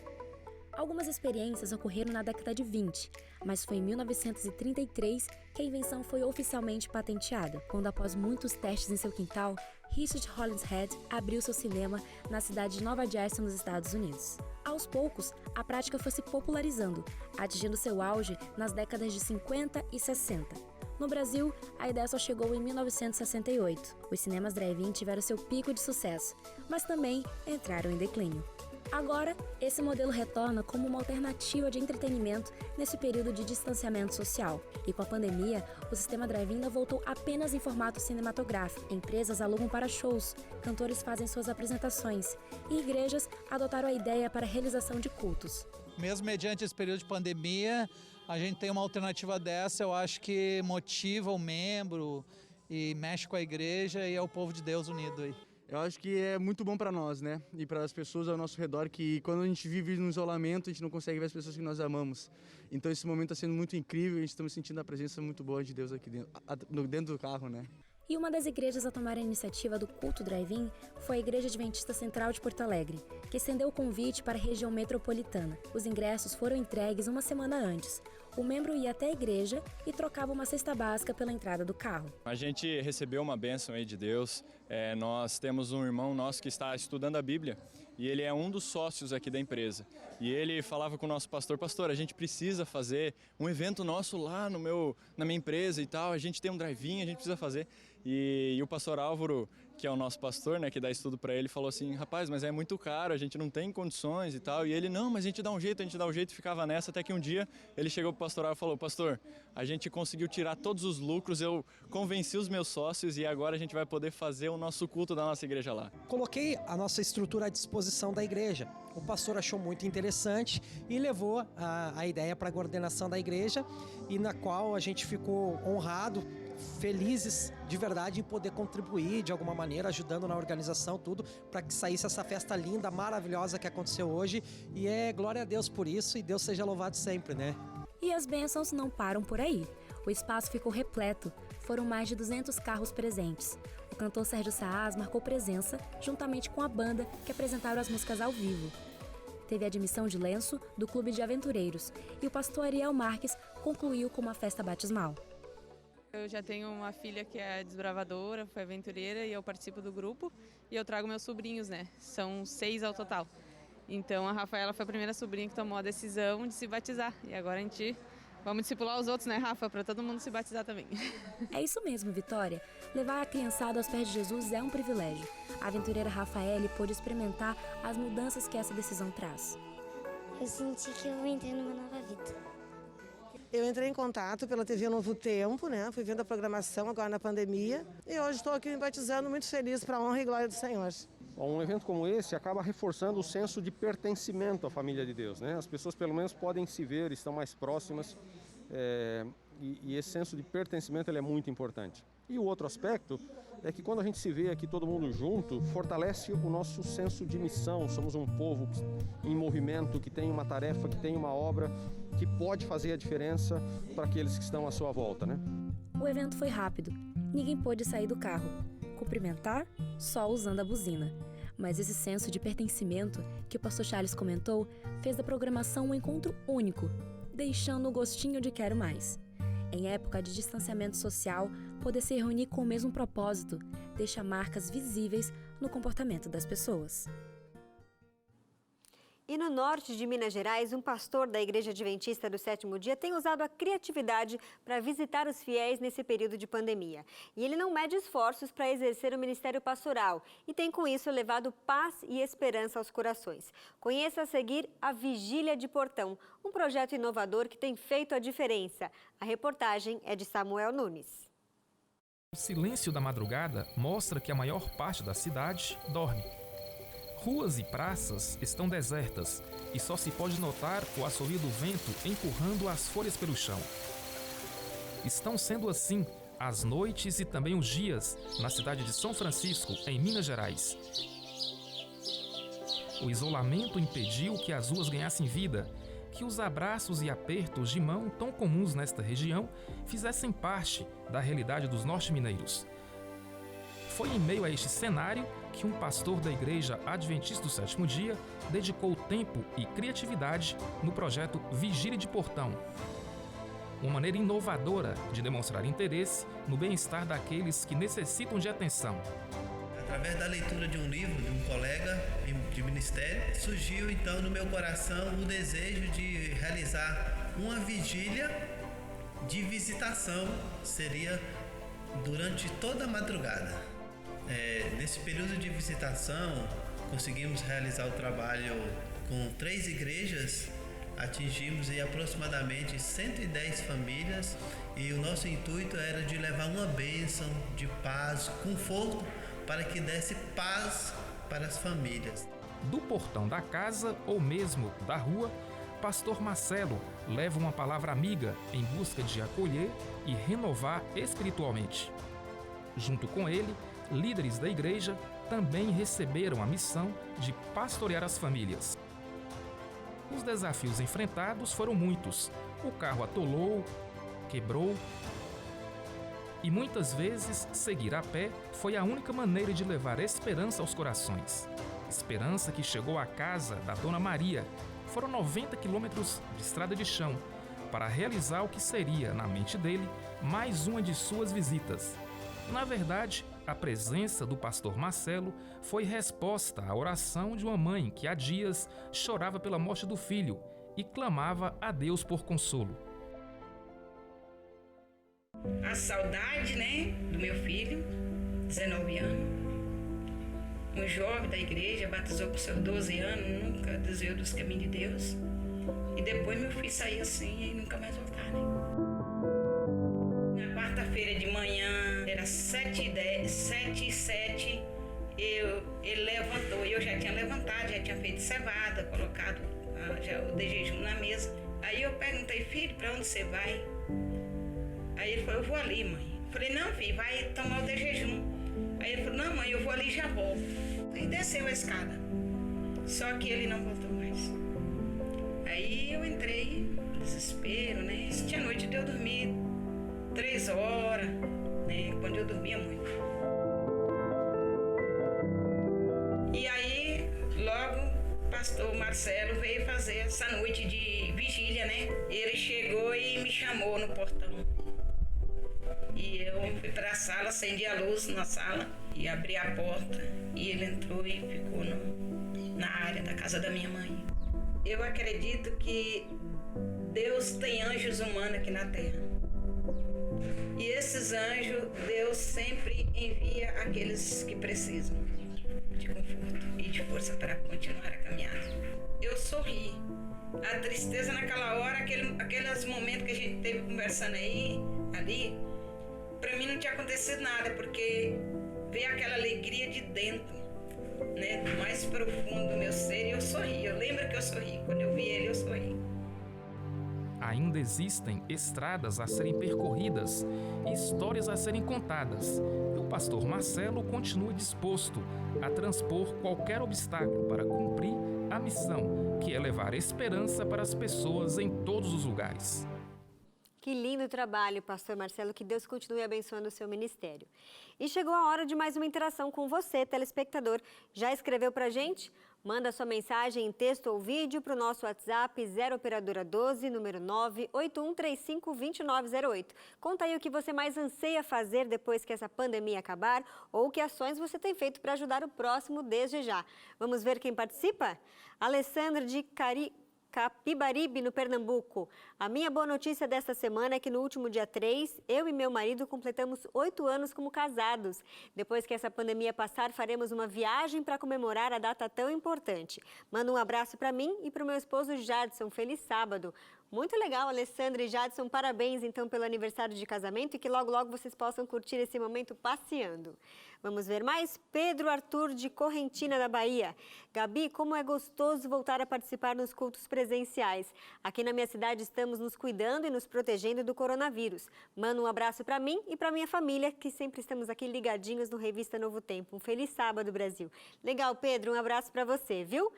Algumas experiências ocorreram na década de 20, mas foi em 1933 que a invenção foi oficialmente patenteada, quando após muitos testes em seu quintal, Richard Hollingshead abriu seu cinema na cidade de Nova Jersey, nos Estados Unidos. Aos poucos, a prática foi se popularizando, atingindo seu auge nas décadas de 50 e 60. No Brasil, a ideia só chegou em 1968. Os cinemas drive-in tiveram seu pico de sucesso, mas também entraram em declínio. Agora, esse modelo retorna como uma alternativa de entretenimento nesse período de distanciamento social. E com a pandemia, o sistema drive-in não voltou apenas em formato cinematográfico. Empresas alugam para shows, cantores fazem suas apresentações e igrejas adotaram a ideia para a realização de cultos. Mesmo mediante esse período de pandemia, a gente tem uma alternativa dessa, eu acho que motiva o membro e mexe com a igreja e é o povo de Deus unido aí. Eu acho que é muito bom para nós, né? E para as pessoas ao nosso redor, que quando a gente vive no isolamento, a gente não consegue ver as pessoas que nós amamos. Então esse momento está sendo muito incrível e a gente está sentindo a presença muito boa de Deus aqui dentro do carro, né? E uma das igrejas a tomar a iniciativa do culto drive-in foi a Igreja Adventista Central de Porto Alegre, que estendeu o convite para a região metropolitana. Os ingressos foram entregues uma semana antes. O membro ia até a igreja e trocava uma cesta básica pela entrada do carro. A gente recebeu uma bênção aí de Deus. Nós temos um irmão nosso que está estudando a Bíblia e ele é um dos sócios aqui da empresa. E ele falava com o nosso pastor, a gente precisa fazer um evento nosso lá na minha empresa e tal, a gente tem um drive-in, a gente precisa fazer. E o pastor Álvaro que é o nosso pastor, né, que dá estudo para ele, falou assim: rapaz, mas é muito caro, a gente não tem condições e tal. E ele: não, mas a gente dá um jeito, e ficava nessa, até que um dia ele chegou pro pastoral e falou: pastor, a gente conseguiu tirar todos os lucros, eu convenci os meus sócios e agora a gente vai poder fazer o nosso culto da nossa igreja lá. Coloquei a nossa estrutura à disposição da igreja. O pastor achou muito interessante e levou a ideia para a coordenação da igreja, e na qual a gente ficou honrado, felizes de verdade em poder contribuir de alguma maneira, ajudando na organização, tudo, para que saísse essa festa linda, maravilhosa que aconteceu hoje. E glória a Deus por isso, e Deus seja louvado sempre, né? E as bênçãos não param por aí. O espaço ficou repleto, foram mais de 200 carros presentes. O cantor Sérgio Saaz marcou presença, juntamente com a banda, que apresentaram as músicas ao vivo. Teve a admissão de lenço do Clube de Aventureiros, e o pastor Ariel Marques concluiu com uma festa batismal. Eu já tenho uma filha que é desbravadora, foi aventureira, e eu participo do grupo, e eu trago meus sobrinhos, né? São 6 ao total. Então a Rafaela foi a primeira sobrinha que tomou a decisão de se batizar, e agora a gente vamos discipular os outros, né, Rafa? Para todo mundo se batizar também. É isso mesmo, Vitória. Levar a criançada aos pés de Jesus é um privilégio. A aventureira Rafaele pôde experimentar as mudanças que essa decisão traz. Eu senti que eu entrei numa nova vida. Eu entrei em contato pela TV Novo Tempo, né? Fui vendo a programação agora na pandemia, e hoje estou aqui me batizando, muito feliz, para a honra e glória do Senhor. Um evento como esse acaba reforçando o senso de pertencimento à família de Deus, né? As pessoas pelo menos podem se ver, estão mais próximas, e esse senso de pertencimento ele é muito importante. E o outro aspecto é que quando a gente se vê aqui todo mundo junto, fortalece o nosso senso de missão. Somos um povo em movimento, que tem uma tarefa, que tem uma obra, que pode fazer a diferença para aqueles que estão à sua volta, né? O evento foi rápido, ninguém pôde sair do carro. Cumprimentar, só usando a buzina. Mas esse senso de pertencimento que o pastor Charles comentou fez da programação um encontro único, deixando o gostinho de quero mais. Em época de distanciamento social, poder se reunir com o mesmo propósito deixa marcas visíveis no comportamento das pessoas. E no norte de Minas Gerais, um pastor da Igreja Adventista do Sétimo Dia tem usado a criatividade para visitar os fiéis nesse período de pandemia. E ele não mede esforços para exercer o ministério pastoral e tem com isso levado paz e esperança aos corações. Conheça a seguir a Vigília de Portão, um projeto inovador que tem feito a diferença. A reportagem é de Samuel Nunes. O silêncio da madrugada mostra que a maior parte da cidade dorme. Ruas e praças estão desertas e só se pode notar o assovio do vento empurrando as folhas pelo chão. Estão sendo assim as noites e também os dias na cidade de São Francisco, em Minas Gerais. O isolamento impediu que as ruas ganhassem vida, que os abraços e apertos de mão tão comuns nesta região fizessem parte da realidade dos norte-mineiros. Foi em meio a este cenário que um pastor da Igreja Adventista do Sétimo Dia dedicou tempo e criatividade no projeto Vigília de Portão. Uma maneira inovadora de demonstrar interesse no bem-estar daqueles que necessitam de atenção. Através da leitura de um livro de um colega de ministério, surgiu então no meu coração o desejo de realizar uma vigília de visitação, seria durante toda a madrugada. Nesse período de visitação, conseguimos realizar o trabalho com 3 igrejas, atingimos aproximadamente 110 famílias, e o nosso intuito era de levar uma bênção de paz, conforto, para que desse paz para as famílias. Do portão da casa ou mesmo da rua, pastor Marcelo leva uma palavra amiga em busca de acolher e renovar espiritualmente. Junto com ele, líderes da igreja também receberam a missão de pastorear as famílias. Os desafios enfrentados foram muitos. O carro atolou, quebrou, e muitas vezes seguir a pé foi a única maneira de levar esperança aos corações. Esperança que chegou à casa da Dona Maria. Foram 90 quilômetros de estrada de chão para realizar o que seria, na mente dele, mais uma de suas visitas. Na verdade, a presença do pastor Marcelo foi resposta à oração de uma mãe que há dias chorava pela morte do filho e clamava a Deus por consolo. A saudade, do meu filho, 19 anos, um jovem da igreja, batizou com seus 12 anos, nunca desviou dos caminhos de Deus. E depois meu filho saiu assim e nunca mais voltar, né? Na quarta-feira de manhã, era 7h07, ele levantou. Eu já tinha levantado, já tinha feito cevada, colocado já o de jejum na mesa. Aí eu perguntei, filho, para onde você vai? Aí ele falou, eu vou ali, mãe. Eu falei, não, filho, vai tomar o de jejum. Aí ele falou, não, mãe, eu vou ali e já volto. Aí desceu a escada. Só que ele não voltou mais. Aí eu entrei, desespero, né? Tinha noite de eu dormir 3 horas, né? Quando eu dormia muito. E aí, logo, o pastor Marcelo veio fazer essa noite de vigília, né? Ele chegou e me chamou no portão. E eu fui para a sala, acendi a luz na sala e abri a porta. E ele entrou e ficou na área da casa da minha mãe. Eu acredito que Deus tem anjos humanos aqui na Terra. E esses anjos, Deus sempre envia aqueles que precisam de conforto e de força para continuar a caminhada. Eu sorri. A tristeza naquela hora, aqueles momentos que a gente teve conversando ali, para mim não tinha acontecido nada, porque veio aquela alegria de dentro, né, do mais profundo do meu ser, e eu sorri. Eu lembro que eu sorri. Quando eu vi ele, eu sorri. Ainda existem estradas a serem percorridas e histórias a serem contadas. E o pastor Marcelo continua disposto a transpor qualquer obstáculo para cumprir a missão, que é levar esperança para as pessoas em todos os lugares. Que lindo trabalho, pastor Marcelo, que Deus continue abençoando o seu ministério. E chegou a hora de mais uma interação com você, telespectador. Já escreveu pra gente? Manda sua mensagem em texto ou vídeo para o nosso WhatsApp 0 operadora 12, número 981352908. Conta aí o que você mais anseia fazer depois que essa pandemia acabar ou que ações você tem feito para ajudar o próximo desde já. Vamos ver quem participa? Alessandra de Capibaribe, no Pernambuco. A minha boa notícia desta semana é que no último dia 3, eu e meu marido completamos 8 anos como casados. Depois que essa pandemia passar, faremos uma viagem para comemorar a data tão importante. Manda um abraço para mim e para o meu esposo Jadson. Feliz sábado. Muito legal, Alessandra e Jadson. Parabéns, então, pelo aniversário de casamento e que logo, logo vocês possam curtir esse momento passeando. Vamos ver mais? Pedro Arthur, de Correntina, da Bahia. Gabi, como é gostoso voltar a participar nos cultos presenciais. Aqui na minha cidade estamos nos cuidando e nos protegendo do coronavírus. Manda um abraço para mim e para minha família, que sempre estamos aqui ligadinhos no Revista Novo Tempo. Um feliz sábado, Brasil. Legal, Pedro, um abraço para você, viu?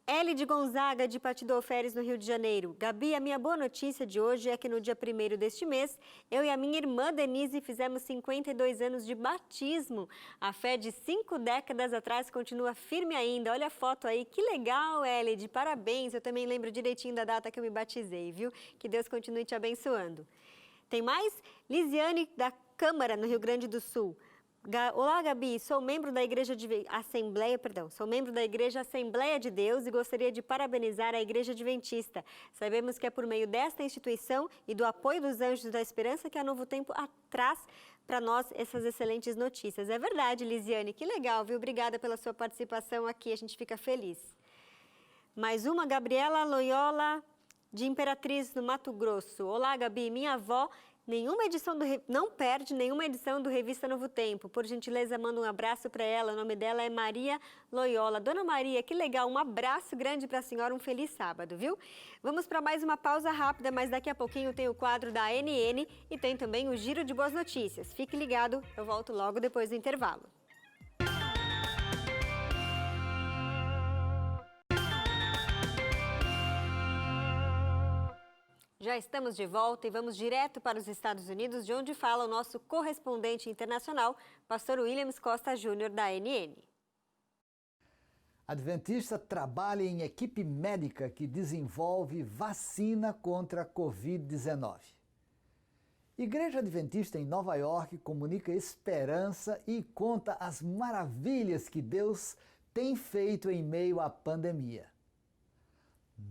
L de Gonzaga, de Patidoféres, no Rio de Janeiro. Gabi, a minha boa notícia de hoje é que no dia 1º deste mês, eu e a minha irmã Denise fizemos 52 anos de batismo. A fé de 5 décadas atrás continua firme ainda. Olha a foto aí, que legal, L, parabéns. Eu também lembro direitinho da data que eu me batizei, viu? Que Deus continue te abençoando. Tem mais? Lisiane, da Câmara, no Rio Grande do Sul. Olá, Gabi, sou membro da Igreja Assembleia de Deus e gostaria de parabenizar a Igreja Adventista. Sabemos que é por meio desta instituição e do apoio dos Anjos da Esperança que a Novo Tempo traz para nós essas excelentes notícias. É verdade, Lisiane, que legal, viu? Obrigada pela sua participação aqui, a gente fica feliz. Mais uma, Gabriela Loyola, de Imperatriz, no Mato Grosso. Olá, Gabi, minha avó não perde nenhuma edição do Revista Novo Tempo. Por gentileza, manda um abraço para ela. O nome dela é Maria Loyola. Dona Maria, que legal. Um abraço grande para a senhora. Um feliz sábado, viu? Vamos para mais uma pausa rápida, mas daqui a pouquinho tem o quadro da ANN e tem também o Giro de Boas Notícias. Fique ligado, eu volto logo depois do intervalo. Já estamos de volta e vamos direto para os Estados Unidos, de onde fala o nosso correspondente internacional, pastor Williams Costa Júnior, da ANN. Adventista trabalha em equipe médica que desenvolve vacina contra a Covid-19. Igreja Adventista em Nova York comunica esperança e conta as maravilhas que Deus tem feito em meio à pandemia.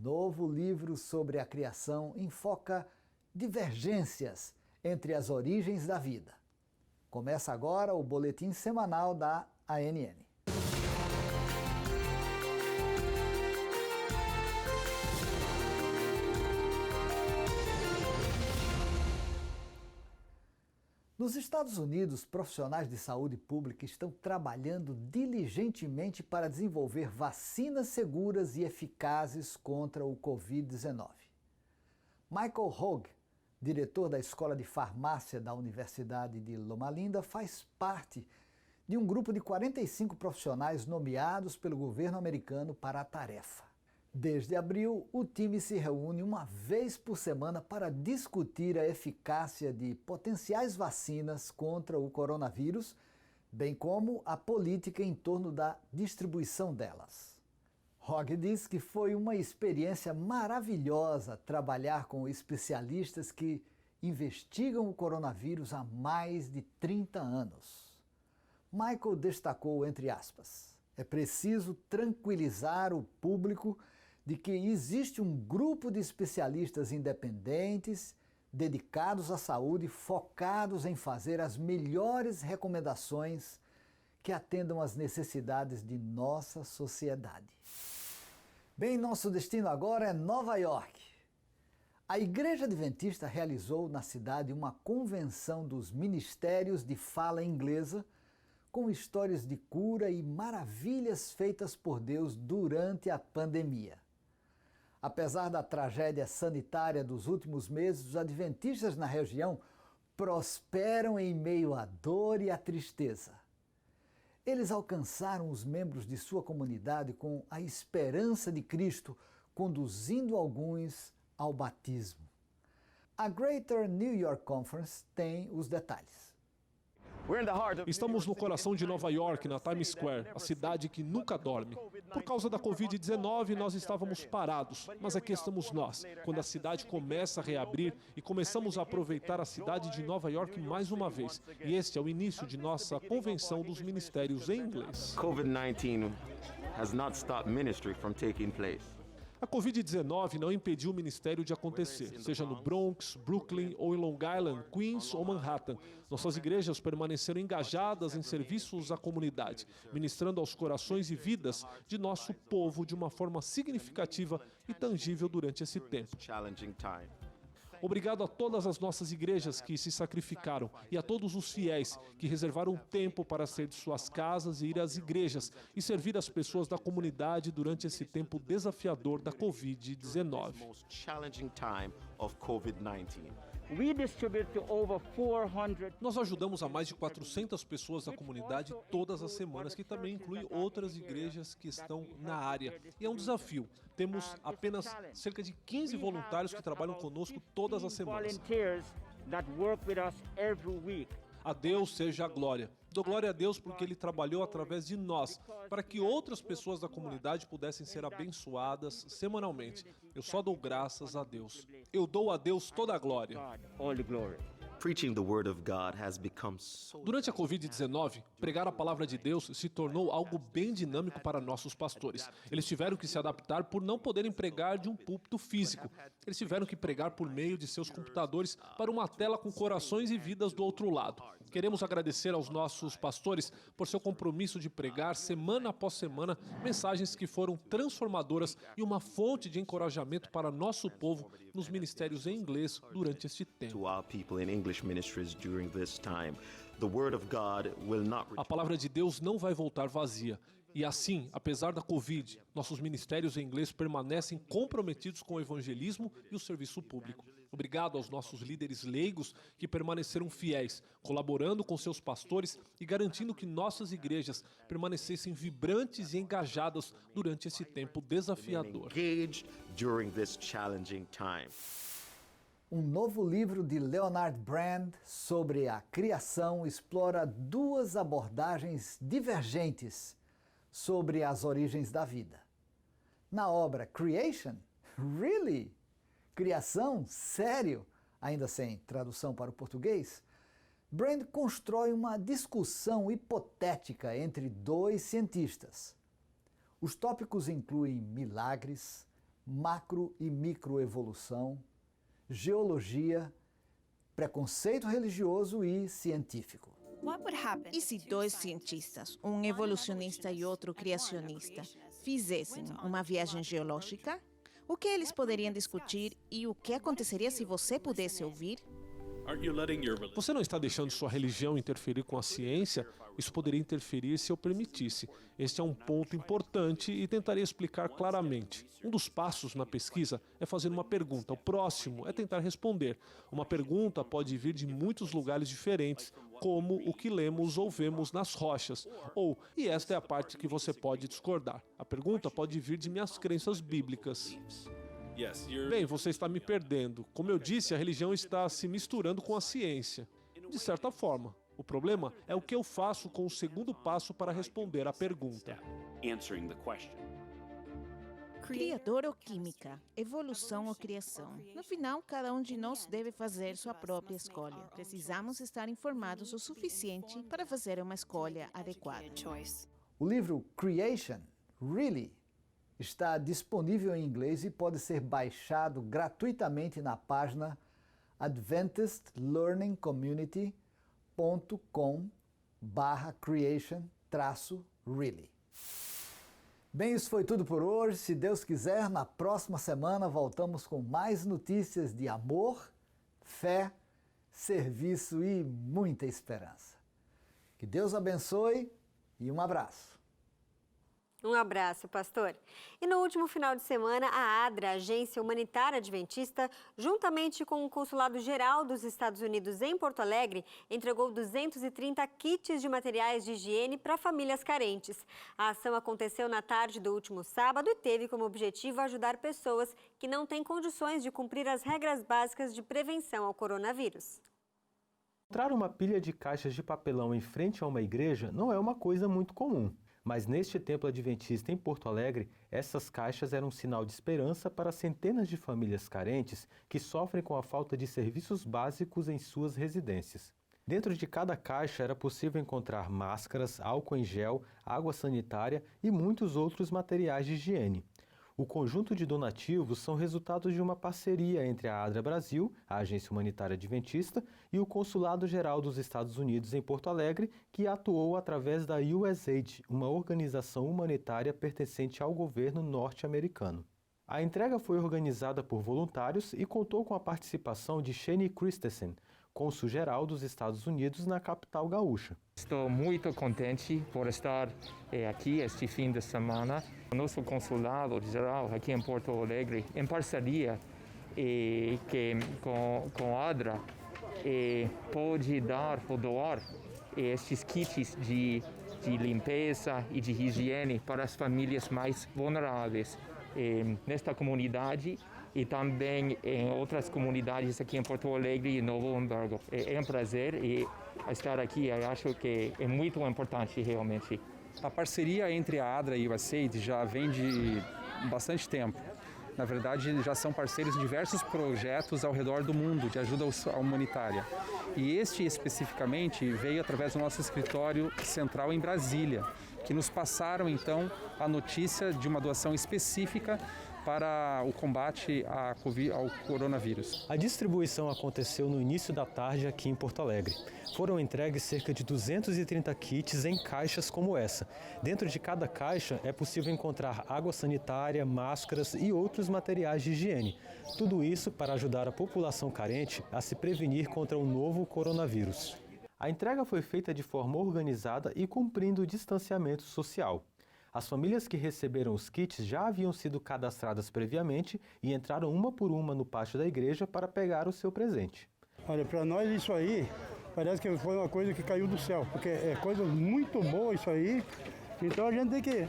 Novo livro sobre a criação enfoca divergências entre as origens da vida. Começa agora o boletim semanal da ANN. Nos Estados Unidos, profissionais de saúde pública estão trabalhando diligentemente para desenvolver vacinas seguras e eficazes contra o Covid-19. Michael Hogue, diretor da Escola de Farmácia da Universidade de Loma Linda, faz parte de um grupo de 45 profissionais nomeados pelo governo americano para a tarefa. Desde abril, o time se reúne uma vez por semana para discutir a eficácia de potenciais vacinas contra o coronavírus, bem como a política em torno da distribuição delas. Hogue diz que foi uma experiência maravilhosa trabalhar com especialistas que investigam o coronavírus há mais de 30 anos. Michael destacou, entre aspas, é preciso tranquilizar o público de que existe um grupo de especialistas independentes, dedicados à saúde, focados em fazer as melhores recomendações que atendam às necessidades de nossa sociedade. Bem, nosso destino agora é Nova York. A Igreja Adventista realizou na cidade uma convenção dos ministérios de fala inglesa com histórias de cura e maravilhas feitas por Deus durante a pandemia. Apesar da tragédia sanitária dos últimos meses, os adventistas na região prosperam em meio à dor e à tristeza. Eles alcançaram os membros de sua comunidade com a esperança de Cristo, conduzindo alguns ao batismo. A Greater New York Conference tem os detalhes. Estamos no coração de Nova York, na Times Square, a cidade que nunca dorme. Por causa da Covid-19, nós estávamos parados, mas aqui estamos nós, quando a cidade começa a reabrir e começamos a aproveitar a cidade de Nova York mais uma vez. E este é o início de nossa convenção dos ministérios em inglês. COVID-19 has not stopped ministry from taking place. A Covid-19 não impediu o ministério de acontecer, seja no Bronx, Brooklyn ou em Long Island, Queens ou Manhattan. Nossas igrejas permaneceram engajadas em serviços à comunidade, ministrando aos corações e vidas de nosso povo de uma forma significativa e tangível durante esse tempo. Obrigado a todas as nossas igrejas que se sacrificaram e a todos os fiéis que reservaram tempo para sair de suas casas e ir às igrejas e servir as pessoas da comunidade durante esse tempo desafiador da Covid-19. Nós ajudamos a mais de 400 pessoas da comunidade todas as semanas, que também inclui outras igrejas que estão na área. E é um desafio. Temos apenas cerca de 15 voluntários que trabalham conosco todas as semanas. A Deus seja a glória. Dou glória a Deus porque Ele trabalhou através de nós, para que outras pessoas da comunidade pudessem ser abençoadas semanalmente. Eu só dou graças a Deus. Eu dou a Deus toda a glória. Durante a Covid-19, pregar a palavra de Deus se tornou algo bem dinâmico para nossos pastores. Eles tiveram que se adaptar por não poderem pregar de um púlpito físico. Eles tiveram que pregar por meio de seus computadores para uma tela com corações e vidas do outro lado. Queremos agradecer aos nossos pastores por seu compromisso de pregar semana após semana mensagens que foram transformadoras e uma fonte de encorajamento para nosso povo nos ministérios em inglês durante este tempo. A palavra de Deus não vai voltar vazia. E assim, apesar da Covid, nossos ministérios em inglês permanecem comprometidos com o evangelismo e o serviço público. Obrigado aos nossos líderes leigos que permaneceram fiéis, colaborando com seus pastores e garantindo que nossas igrejas permanecessem vibrantes e engajadas durante esse tempo desafiador. Um novo livro de Leonard Brand sobre a criação explora duas abordagens divergentes sobre as origens da vida. Na obra Creation, Really? Criação? Sério? Ainda sem tradução para o português, Brand constrói uma discussão hipotética entre dois cientistas. Os tópicos incluem milagres, macro e microevolução, geologia, preconceito religioso e científico. E se dois cientistas, um evolucionista e outro criacionista, fizessem uma viagem geológica? O que eles poderiam discutir e o que aconteceria se você pudesse ouvir? Você não está deixando sua religião interferir com a ciência? Isso poderia interferir se eu permitisse. Este é um ponto importante e tentarei explicar claramente. Um dos passos na pesquisa é fazer uma pergunta. O próximo é tentar responder. Uma pergunta pode vir de muitos lugares diferentes, como o que lemos ou vemos nas rochas. Ou, e esta é a parte que você pode discordar, a pergunta pode vir de minhas crenças bíblicas. Bem, você está me perdendo. Como eu disse, a religião está se misturando com a ciência. De certa forma. O problema é o que eu faço com o segundo passo para responder à pergunta. Criador ou química, evolução ou criação. No final, cada um de nós deve fazer sua própria escolha. Precisamos estar informados o suficiente para fazer uma escolha adequada. O livro Creation, Really, está disponível em inglês e pode ser baixado gratuitamente na página adventistlearningcommunity.com/creation-really. Bem, isso foi tudo por hoje. Se Deus quiser, na próxima semana voltamos com mais notícias de amor, fé, serviço e muita esperança. Que Deus abençoe e um abraço. Um abraço, pastor. E no último final de semana, a ADRA, Agência Humanitária Adventista, juntamente com o Consulado Geral dos Estados Unidos em Porto Alegre, entregou 230 kits de materiais de higiene para famílias carentes. A ação aconteceu na tarde do último sábado e teve como objetivo ajudar pessoas que não têm condições de cumprir as regras básicas de prevenção ao coronavírus. Encontrar uma pilha de caixas de papelão em frente a uma igreja não é uma coisa muito comum. Mas neste templo adventista em Porto Alegre, essas caixas eram um sinal de esperança para centenas de famílias carentes que sofrem com a falta de serviços básicos em suas residências. Dentro de cada caixa era possível encontrar máscaras, álcool em gel, água sanitária e muitos outros materiais de higiene. O conjunto de donativos são resultado de uma parceria entre a ADRA Brasil, a Agência Humanitária Adventista, e o Consulado Geral dos Estados Unidos em Porto Alegre, que atuou através da USAID, uma organização humanitária pertencente ao governo norte-americano. A entrega foi organizada por voluntários e contou com a participação de Shane Christensen, cônsul-geral dos Estados Unidos na capital gaúcha. Estou muito contente por estar aqui este fim de semana. O nosso consulado geral aqui em Porto Alegre, em parceria com a ADRA, pode dar ou doar estes kits de limpeza e de higiene para as famílias mais vulneráveis nesta comunidade e também em outras comunidades aqui em Porto Alegre e Novo Hamburgo. É um prazer estar aqui, eu acho que é muito importante realmente. A parceria entre a ADRA e o USAID já vem de bastante tempo. Na verdade, já são parceiros em diversos projetos ao redor do mundo de ajuda humanitária. E este especificamente veio através do nosso escritório central em Brasília, que nos passaram então a notícia de uma doação específica para o combate ao coronavírus. A distribuição aconteceu no início da tarde aqui em Porto Alegre. Foram entregues cerca de 230 kits em caixas como essa. Dentro de cada caixa é possível encontrar água sanitária, máscaras e outros materiais de higiene. Tudo isso para ajudar a população carente a se prevenir contra o novo coronavírus. A entrega foi feita de forma organizada e cumprindo o distanciamento social. As famílias que receberam os kits já haviam sido cadastradas previamente e entraram uma por uma no pátio da igreja para pegar o seu presente. Olha, para nós isso aí parece que foi uma coisa que caiu do céu, porque é coisa muito boa isso aí. Então a gente tem que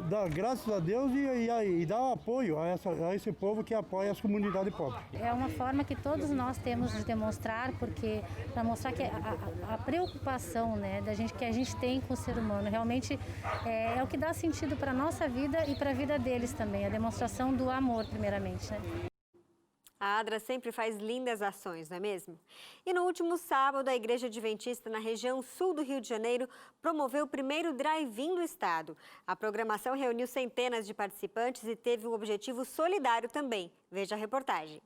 dar graças a Deus e dar apoio a esse povo que apoia as comunidades pobres. É uma forma que todos nós temos de demonstrar, porque para mostrar que a preocupação, né, que a gente tem com o ser humano realmente é o que dá sentido para a nossa vida e para a vida deles também, a demonstração do amor primeiramente, né? A ADRA sempre faz lindas ações, não é mesmo? E no último sábado, a Igreja Adventista na região sul do Rio de Janeiro promoveu o primeiro drive-in do estado. A programação reuniu centenas de participantes e teve um objetivo solidário também. Veja a reportagem.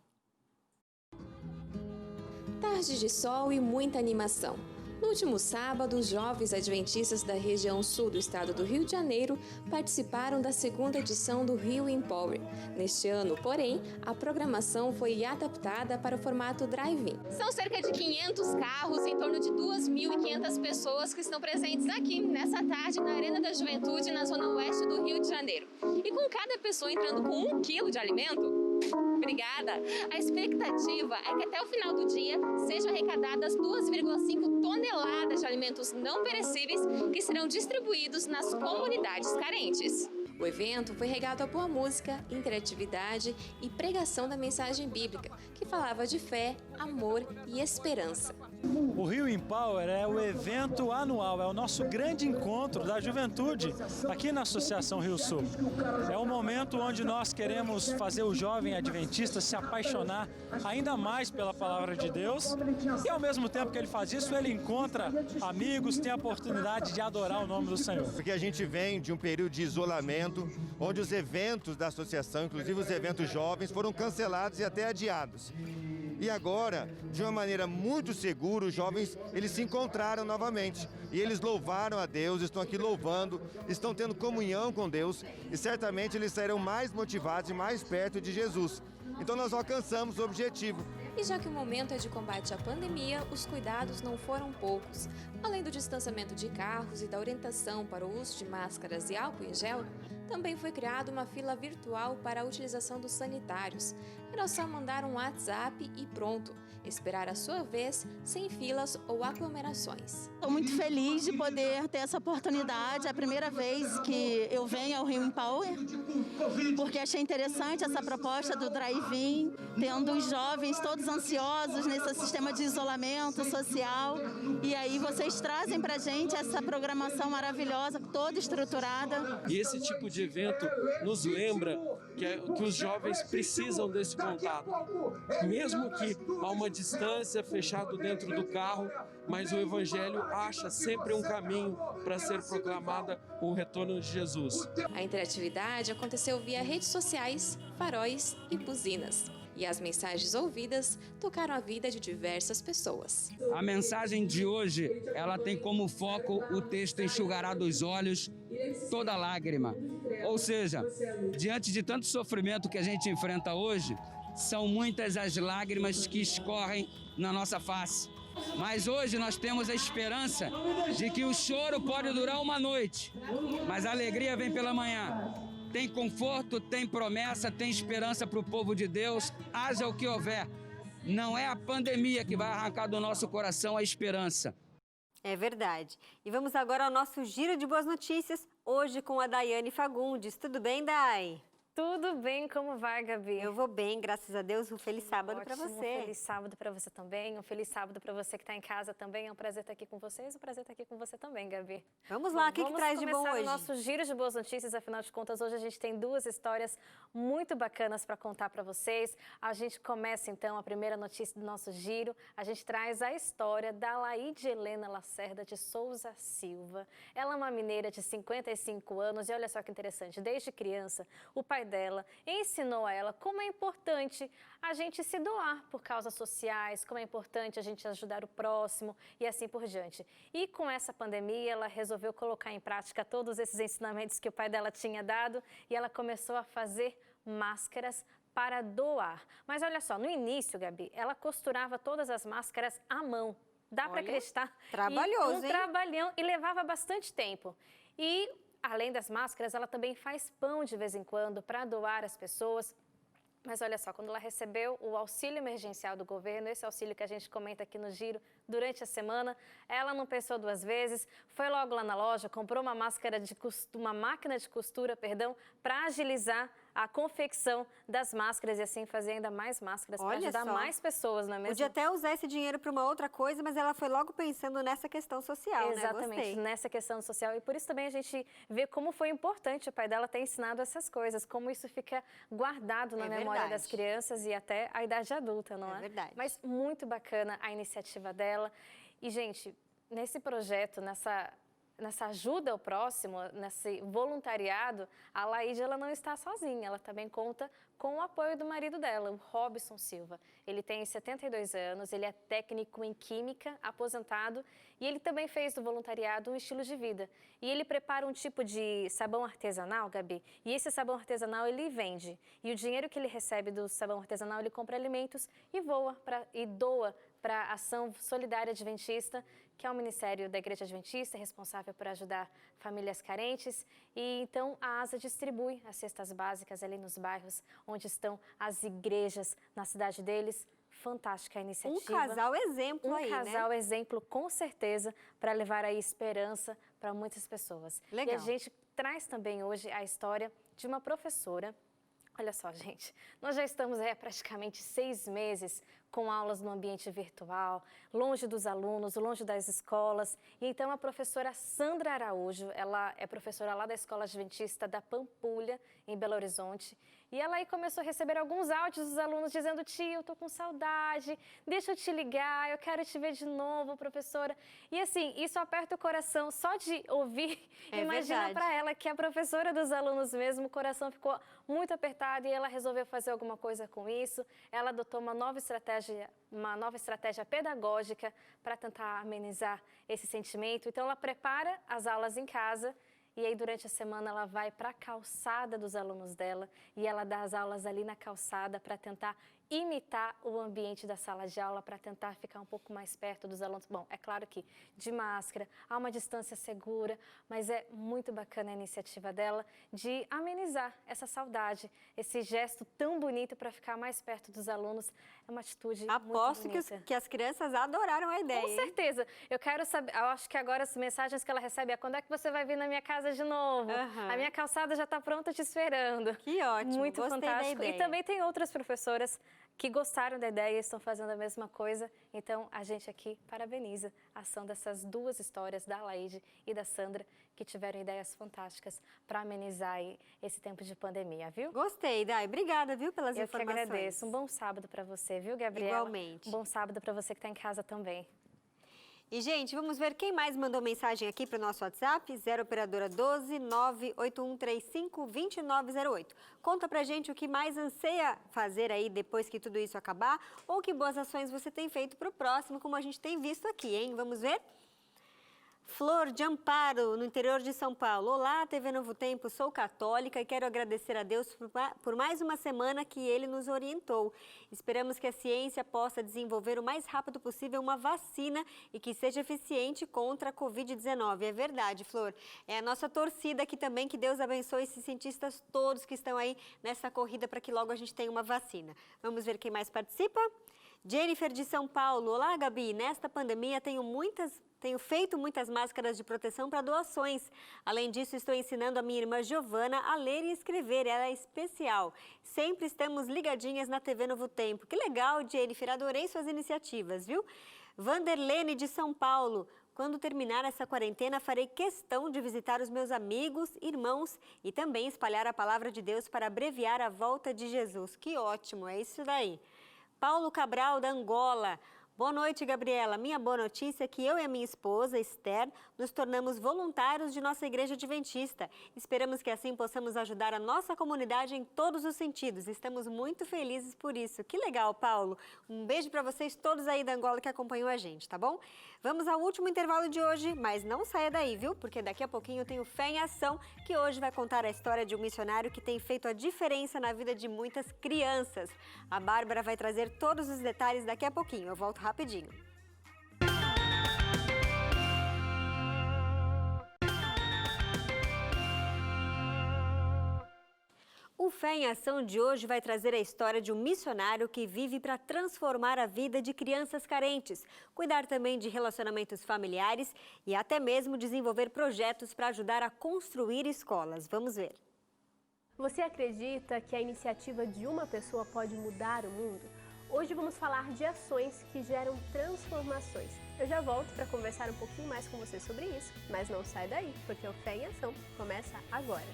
Tarde de sol e muita animação. No último sábado, os jovens adventistas da região sul do estado do Rio de Janeiro participaram da segunda edição do Rio Empower. Neste ano, porém, a programação foi adaptada para o formato drive-in. São cerca de 500 carros, em torno de 2.500 pessoas que estão presentes aqui nessa tarde na Arena da Juventude, na zona oeste do Rio de Janeiro. E com cada pessoa entrando com 1 quilo de alimento, obrigada! A expectativa é que até o final do dia sejam arrecadadas 2,5 toneladas de alimentos não perecíveis que serão distribuídos nas comunidades carentes. O evento foi regado a boa música, interatividade e pregação da mensagem bíblica, que falava de fé, amor e esperança. O Rio Empower é o evento anual, é o nosso grande encontro da juventude aqui na Associação Rio Sul. É um momento onde nós queremos fazer o jovem adventista se apaixonar ainda mais pela palavra de Deus e ao mesmo tempo que ele faz isso, ele encontra amigos, tem a oportunidade de adorar o nome do Senhor. Porque a gente vem de um período de isolamento, onde os eventos da associação, inclusive os eventos jovens, foram cancelados e até adiados. E agora, de uma maneira muito segura, os jovens eles se encontraram novamente. E eles louvaram a Deus, estão aqui louvando, estão tendo comunhão com Deus e certamente eles sairão mais motivados e mais perto de Jesus. Então nós alcançamos o objetivo. E já que o momento é de combate à pandemia, os cuidados não foram poucos. Além do distanciamento de carros e da orientação para o uso de máscaras e álcool em gel, também foi criada uma fila virtual para a utilização dos sanitários. Era só mandar um WhatsApp e pronto, esperar a sua vez sem filas ou aglomerações. Estou muito feliz de poder ter essa oportunidade, é a primeira vez que eu venho ao Rio Empower, porque achei interessante essa proposta do drive-in, tendo os jovens todos ansiosos nesse sistema de isolamento social, e aí vocês trazem pra gente essa programação maravilhosa, toda estruturada. E esse tipo de evento nos lembra que os jovens precisam desse contato, mesmo que a uma distância, fechado dentro do carro, mas o Evangelho acha sempre um caminho para ser proclamada o retorno de Jesus. A interatividade aconteceu via redes sociais, faróis e buzinas. E as mensagens ouvidas tocaram a vida de diversas pessoas. A mensagem de hoje, ela tem como foco o texto enxugará dos olhos toda lágrima. Ou seja, diante de tanto sofrimento que a gente enfrenta hoje, são muitas as lágrimas que escorrem na nossa face. Mas hoje nós temos a esperança de que o choro pode durar uma noite, mas a alegria vem pela manhã. Tem conforto, tem promessa, tem esperança para o povo de Deus, haja o que houver. Não é a pandemia que vai arrancar do nosso coração a esperança. É verdade. E vamos agora ao nosso giro de boas notícias, hoje com a Daiane Fagundes. Tudo bem, Dai? Tudo bem, como vai, Gabi? Eu vou bem, graças a Deus. Um feliz sábado para você. Um feliz sábado para você também. Um feliz sábado para você que está em casa também. É um prazer estar aqui com vocês. Um prazer estar aqui com você também, Gabi. Vamos lá, o que traz de bom hoje? Vamos começar o nosso giro de boas notícias. Afinal de contas, hoje a gente tem duas histórias muito bacanas para contar para vocês. A gente começa, então, a primeira notícia do nosso giro. A gente traz a história da Laide Helena Lacerda de Souza Silva. Ela é uma mineira de 55 anos e olha só que interessante. Desde criança, o pai dela ensinou a ela como é importante a gente se doar por causas sociais, como é importante a gente ajudar o próximo e assim por diante. E com essa pandemia, ela resolveu colocar em prática todos esses ensinamentos que o pai dela tinha dado e ela começou a fazer máscaras para doar. Mas olha só, no início, Gabi, ela costurava todas as máscaras à mão. Dá para acreditar? Trabalhoso, hein? Um trabalhão e levava bastante tempo. E além das máscaras, ela também faz pão de vez em quando para doar às pessoas. Mas olha só, quando ela recebeu o auxílio emergencial do governo, esse auxílio que a gente comenta aqui no Giro durante a semana, ela não pensou duas vezes, foi logo lá na loja, comprou uma máquina de costura, para agilizar a confecção das máscaras e assim fazer ainda mais máscaras para ajudar mais pessoas, não é mesmo? Podia até usar esse dinheiro para uma outra coisa, mas ela foi logo pensando nessa questão social, Exatamente, nessa questão social. E por isso também a gente vê como foi importante o pai dela ter ensinado essas coisas, como isso fica guardado na memória das crianças e até a idade adulta, não é? É verdade. Mas muito bacana a iniciativa dela. E, gente, nesse projeto, nessa ajuda ao próximo, nesse voluntariado, a Laide ela não está sozinha, ela também conta com o apoio do marido dela, o Robson Silva. Ele tem 72 anos, ele é técnico em química, aposentado, e ele também fez do voluntariado um estilo de vida. E ele prepara um tipo de sabão artesanal, Gabi, e esse sabão artesanal ele vende. E o dinheiro que ele recebe do sabão artesanal, ele compra alimentos e doa para a Ação Solidária Adventista, que é o Ministério da Igreja Adventista, responsável por ajudar famílias carentes. E então a ASA distribui as cestas básicas ali nos bairros onde estão as igrejas na cidade deles. Fantástica a iniciativa. Um casal exemplo aí, né? Um casal exemplo, com certeza, para levar aí esperança para muitas pessoas. Legal. E a gente traz também hoje a história de uma professora. Olha só, gente, nós já estamos há praticamente 6 meses com aulas no ambiente virtual, longe dos alunos, longe das escolas. E então a professora Sandra Araújo, ela é professora lá da Escola Adventista da Pampulha, em Belo Horizonte. E ela aí começou a receber alguns áudios dos alunos dizendo: tia, eu tô com saudade, deixa eu te ligar, eu quero te ver de novo, professora. E assim, isso aperta o coração só de ouvir. Imagina para ela que a professora dos alunos mesmo, o coração ficou muito apertado e ela resolveu fazer alguma coisa com isso. Ela adotou uma nova estratégia pedagógica para tentar amenizar esse sentimento. Então ela prepara as aulas em casa. E aí, durante a semana, ela vai para a calçada dos alunos dela e ela dá as aulas ali na calçada para tentar imitar o ambiente da sala de aula, para tentar ficar um pouco mais perto dos alunos. Bom, é claro que de máscara, há uma distância segura, mas é muito bacana a iniciativa dela de amenizar essa saudade, esse gesto tão bonito para ficar mais perto dos alunos. É uma atitude Aposto muito bonita. que as crianças adoraram a ideia. Com certeza. Eu quero saber, eu acho que agora as mensagens que ela recebe é: quando é que você vai vir na minha casa de novo? A minha calçada já está pronta te esperando. Que ótimo, muito gostei fantástico. da ideia. E também tem outras professoras que gostaram da ideia e estão fazendo a mesma coisa. Então, a gente aqui parabeniza a ação dessas duas histórias, da Laide e da Sandra, que tiveram ideias fantásticas para amenizar aí esse tempo de pandemia, viu? Gostei, Dai. Obrigada, viu, pelas informações. Eu que agradeço. Um bom sábado para você, viu, Gabriela? Igualmente. Um bom sábado para você que está em casa também. E, gente, vamos ver quem mais mandou mensagem aqui para o nosso WhatsApp, 0 operadora 12 98135 2908. Conta pra gente o que mais anseia fazer aí depois que tudo isso acabar, ou que boas ações você tem feito para o próximo, como a gente tem visto aqui, hein? Vamos ver? Flor de Amparo, no interior de São Paulo. Olá, TV Novo Tempo, sou católica e quero agradecer a Deus por mais uma semana que Ele nos orientou. Esperamos que a ciência possa desenvolver o mais rápido possível uma vacina e que seja eficiente contra a Covid-19. É verdade, Flor. É a nossa torcida aqui também, que Deus abençoe esses cientistas todos que estão aí nessa corrida para que logo a gente tenha uma vacina. Vamos ver quem mais participa? Jennifer de São Paulo. Olá, Gabi. Nesta pandemia tenho feito muitas máscaras de proteção para doações. Além disso, estou ensinando a minha irmã Giovana a ler e escrever. Ela é especial. Sempre estamos ligadinhas na TV Novo Tempo. Que legal, Jennifer. Adorei suas iniciativas, viu? Vanderlene de São Paulo. Quando terminar essa quarentena, farei questão de visitar os meus amigos, irmãos e também espalhar a palavra de Deus para abreviar a volta de Jesus. Que ótimo, é isso daí. Paulo Cabral, da Angola. Boa noite, Gabriela. Minha boa notícia é que eu e a minha esposa, Esther, nos tornamos voluntários de nossa igreja adventista. Esperamos que assim possamos ajudar a nossa comunidade em todos os sentidos. Estamos muito felizes por isso. Que legal, Paulo. Um beijo para vocês todos aí da Angola que acompanham a gente, tá bom? Vamos ao último intervalo de hoje, mas não saia daí, viu? Porque daqui a pouquinho eu tenho Fé em Ação, que hoje vai contar a história de um missionário que tem feito a diferença na vida de muitas crianças. A Bárbara vai trazer todos os detalhes daqui a pouquinho. Eu volto rapidinho. O Fé em Ação de hoje vai trazer a história de um missionário que vive para transformar a vida de crianças carentes, cuidar também de relacionamentos familiares e até mesmo desenvolver projetos para ajudar a construir escolas. Vamos ver. Você acredita que a iniciativa de uma pessoa pode mudar o mundo? Hoje vamos falar de ações que geram transformações. Eu já volto para conversar um pouquinho mais com você sobre isso, mas não sai daí, porque o Fé em Ação começa agora.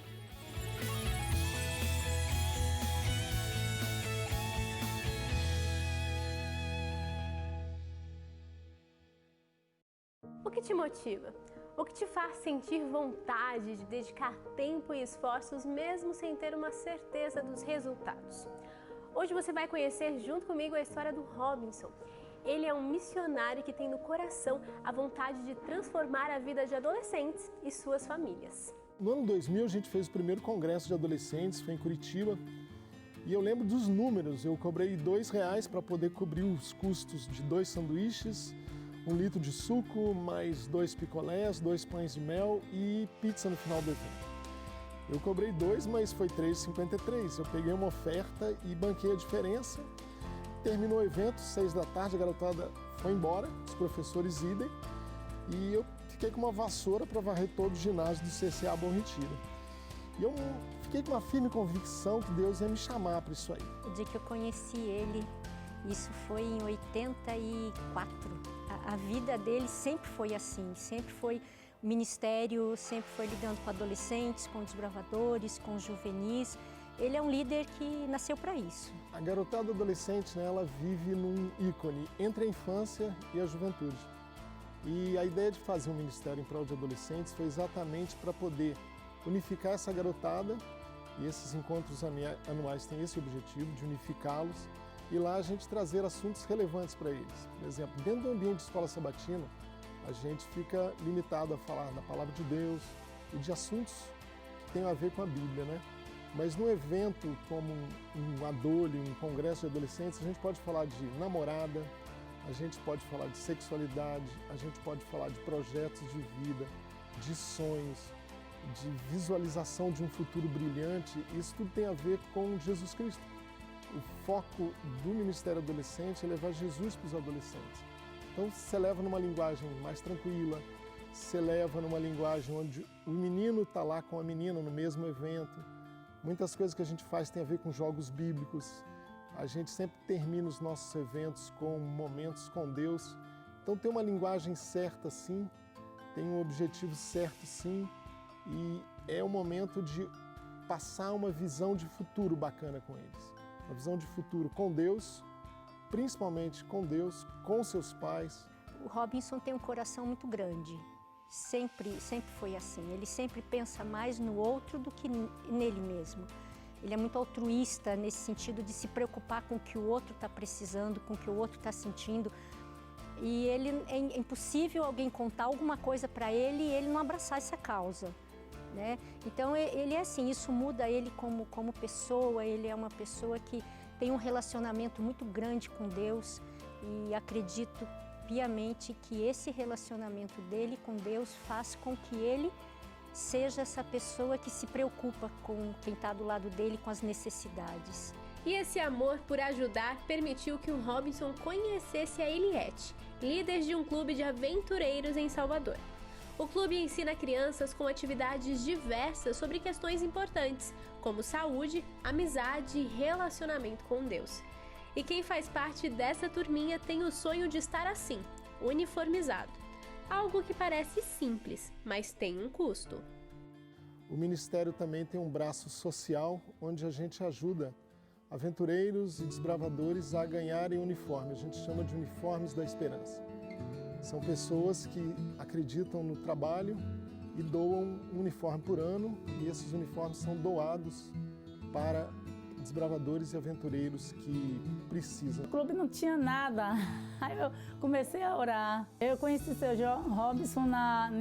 O que te motiva? O que te faz sentir vontade de dedicar tempo e esforços mesmo sem ter uma certeza dos resultados? Hoje você vai conhecer junto comigo a história do Robinson. Ele é um missionário que tem no coração a vontade de transformar a vida de adolescentes e suas famílias. No ano 2000 a gente fez o primeiro congresso de adolescentes, foi em Curitiba. E eu lembro dos números, eu cobrei R$2 para poder cobrir os custos de 2 sanduíches, 1 litro de suco, mais 2 picolés, 2 pães de mel e pizza no final do evento. Eu cobrei 2, mas foi R$3,53. Eu peguei uma oferta e banquei a diferença. Terminou o evento, 6 da tarde, a garotada foi embora, os professores idem, e eu fiquei com uma vassoura para varrer todo o ginásio do CCA Bom Retiro. E eu fiquei com uma firme convicção que Deus ia me chamar para isso aí. O dia que eu conheci ele, isso foi em 84. A vida dele sempre foi assim, sempre foi ministério, sempre foi lidando com adolescentes, com desbravadores, com juvenis. Ele é um líder que nasceu para isso. A garotada adolescente, né, ela vive num ícone entre a infância e a juventude. E a ideia de fazer um ministério em prol de adolescentes foi exatamente para poder unificar essa garotada, e esses encontros anuais têm esse objetivo, de unificá-los, e lá a gente trazer assuntos relevantes para eles. Por exemplo, dentro do ambiente de escola sabatina, a gente fica limitado a falar da palavra de Deus e de assuntos que têm a ver com a Bíblia, né? Mas num evento como um Adolho, um congresso de adolescentes, a gente pode falar de namorada, a gente pode falar de sexualidade, a gente pode falar de projetos de vida, de sonhos, de visualização de um futuro brilhante. Isso tudo tem a ver com Jesus Cristo. O foco do Ministério Adolescente é levar Jesus para os adolescentes. Então, você leva numa linguagem mais tranquila, você leva numa linguagem onde o menino está lá com a menina no mesmo evento. Muitas coisas que a gente faz tem a ver com jogos bíblicos. A gente sempre termina os nossos eventos com momentos com Deus. Então, tem uma linguagem certa, sim, tem um objetivo certo, sim, e é o momento de passar uma visão de futuro bacana com eles. Uma visão de futuro com Deus, principalmente com Deus, com seus pais. O Robinson tem um coração muito grande, sempre foi assim. Ele sempre pensa mais no outro do que nele mesmo. Ele é muito altruísta nesse sentido de se preocupar com o que o outro está precisando, com o que o outro está sentindo. E é impossível alguém contar alguma coisa para ele e ele não abraçar essa causa, né? Então ele é assim, isso muda ele como pessoa. Ele é uma pessoa que tem um relacionamento muito grande com Deus e acredito piamente que esse relacionamento dele com Deus faz com que ele seja essa pessoa que se preocupa com quem está do lado dele, com as necessidades. E esse amor por ajudar permitiu que o Robinson conhecesse a Eliette, líder de um clube de aventureiros em Salvador. O clube ensina crianças com atividades diversas sobre questões importantes, como saúde, amizade e relacionamento com Deus. E quem faz parte dessa turminha tem o sonho de estar assim, uniformizado. Algo que parece simples, mas tem um custo. O Ministério também tem um braço social, onde a gente ajuda aventureiros e desbravadores a ganharem uniforme. A gente chama de uniformes da esperança. São pessoas que acreditam no trabalho e doam um uniforme por ano, e esses uniformes são doados para desbravadores e aventureiros que precisam. O clube não tinha nada, aí eu comecei a orar. Eu conheci o seu Robinson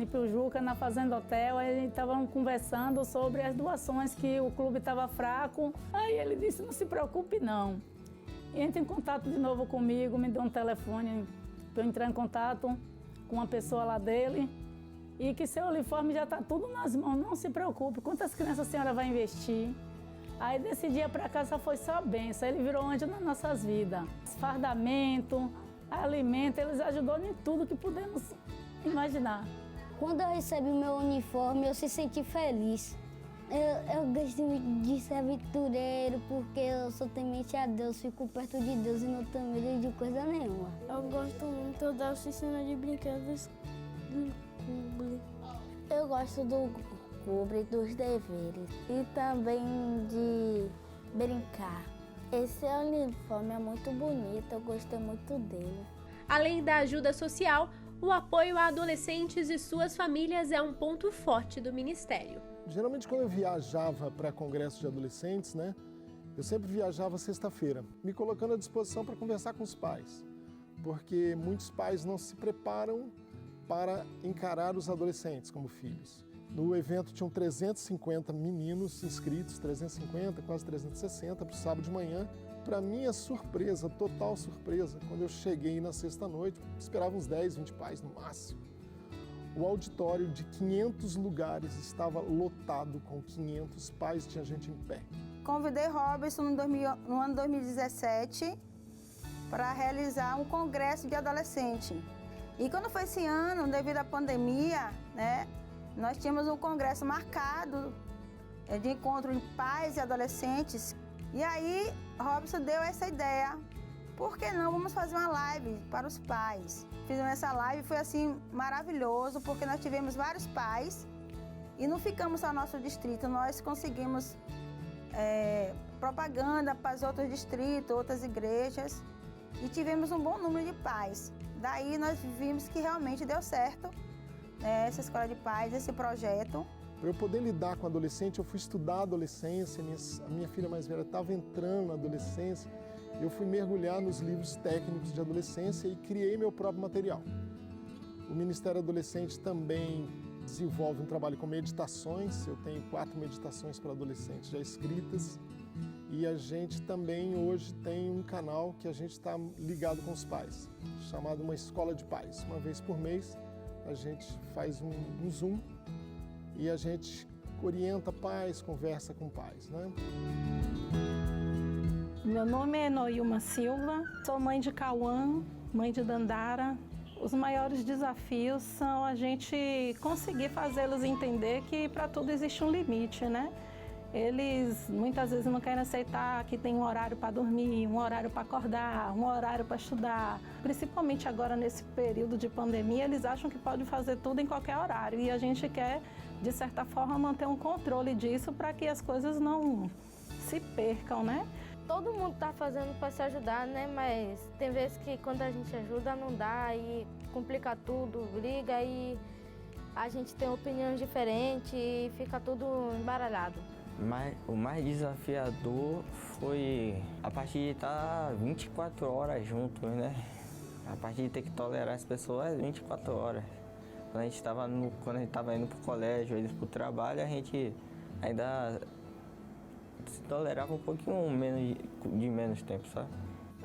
em Piujuca, na Fazenda Hotel, aí estavam conversando sobre as doações, que o clube estava fraco. Aí ele disse, não se preocupe não, entre em contato de novo comigo, me deu um telefone para eu entrar em contato com uma pessoa lá dele, e que seu uniforme já está tudo nas mãos, não se preocupe, quantas crianças a senhora vai investir? Aí desse dia para cá só foi só bênção, ele virou anjo nas nossas vidas. Fardamento, alimento, eles ajudaram em tudo que pudemos imaginar. Quando eu recebi o meu uniforme, eu se senti feliz. Eu gosto de ser aventureiro porque eu sou temente a Deus, fico perto de Deus e não tenho medo de coisa nenhuma. Eu gosto muito da oficina de brinquedos do clube. Eu gosto do clube, dos deveres e também de brincar. Esse uniforme é muito bonito, eu gostei muito dele. Além da ajuda social, o apoio a adolescentes e suas famílias é um ponto forte do Ministério. Geralmente quando eu viajava para congresso de adolescentes, né, eu sempre viajava sexta-feira, me colocando à disposição para conversar com os pais, porque muitos pais não se preparam para encarar os adolescentes como filhos. No evento tinham 350 meninos inscritos, 350, quase 360 para o sábado de manhã. Para minha surpresa, total surpresa, quando eu cheguei na sexta-noite, esperava uns 10, 20 pais no máximo. O auditório de 500 lugares estava lotado com 500 pais, tinha gente em pé. Convidei Robson no ano 2017 para realizar um congresso de adolescente. E quando foi esse ano, devido à pandemia, né, nós tínhamos um congresso marcado de encontro de pais e adolescentes. E aí, Robson deu essa ideia. Por que não vamos fazer uma live para os pais? Fizemos essa live, foi assim maravilhoso, porque nós tivemos vários pais e não ficamos só no nosso distrito, nós conseguimos propaganda para os outros distritos, outras igrejas e tivemos um bom número de pais. Daí nós vimos que realmente deu certo essa escola de pais, esse projeto. Para eu poder lidar com adolescente, eu fui estudar a adolescência, a minha filha mais velha estava entrando na adolescência, eu fui mergulhar nos livros técnicos de adolescência e criei meu próprio material. O Ministério Adolescente também desenvolve um trabalho com meditações, eu tenho 4 meditações para adolescentes já escritas e a gente também hoje tem um canal que a gente está ligado com os pais, chamado Uma Escola de Pais. Uma vez por mês a gente faz um Zoom e a gente orienta pais, conversa com pais, né? Meu nome é Noilma Silva, sou mãe de Cauã, mãe de Dandara. Os maiores desafios são a gente conseguir fazê-los entender que para tudo existe um limite, né? Eles muitas vezes não querem aceitar que tem um horário para dormir, um horário para acordar, um horário para estudar. Principalmente agora nesse período de pandemia, eles acham que pode fazer tudo em qualquer horário e a gente quer, de certa forma, manter um controle disso para que as coisas não se percam, né? Todo mundo está fazendo para se ajudar, né? Mas tem vezes que quando a gente ajuda não dá e complica tudo, briga e a gente tem opiniões diferentes e fica tudo embaralhado. O mais desafiador foi a partir de estar 24 horas juntos, né? A partir de ter que tolerar as pessoas 24 horas. Quando a gente estava indo para o colégio, eles para o trabalho, a gente ainda se tolerava um pouquinho menos tempo, sabe?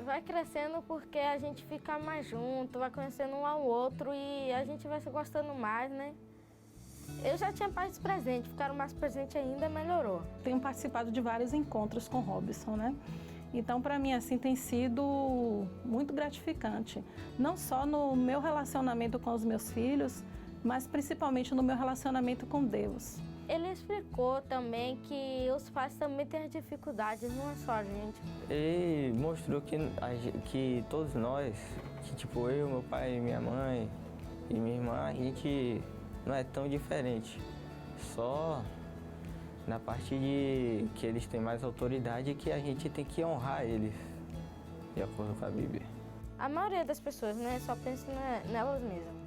Vai crescendo porque a gente fica mais junto, vai conhecendo um ao outro e a gente vai se gostando mais, né? Eu já tinha pais presentes, ficaram mais presentes ainda, melhorou. Tenho participado de vários encontros com Robson, né? Então, para mim, assim, tem sido muito gratificante. Não só no meu relacionamento com os meus filhos, mas principalmente no meu relacionamento com Deus. Ele explicou também que os pais também têm dificuldades, não é só a gente. Ele mostrou que todos nós, que tipo eu, meu pai, minha mãe e minha irmã, a gente não é tão diferente. Só na parte de que eles têm mais autoridade que a gente tem que honrar eles, de acordo com a Bíblia. A maioria das pessoas, né, só pensa nelas mesmas.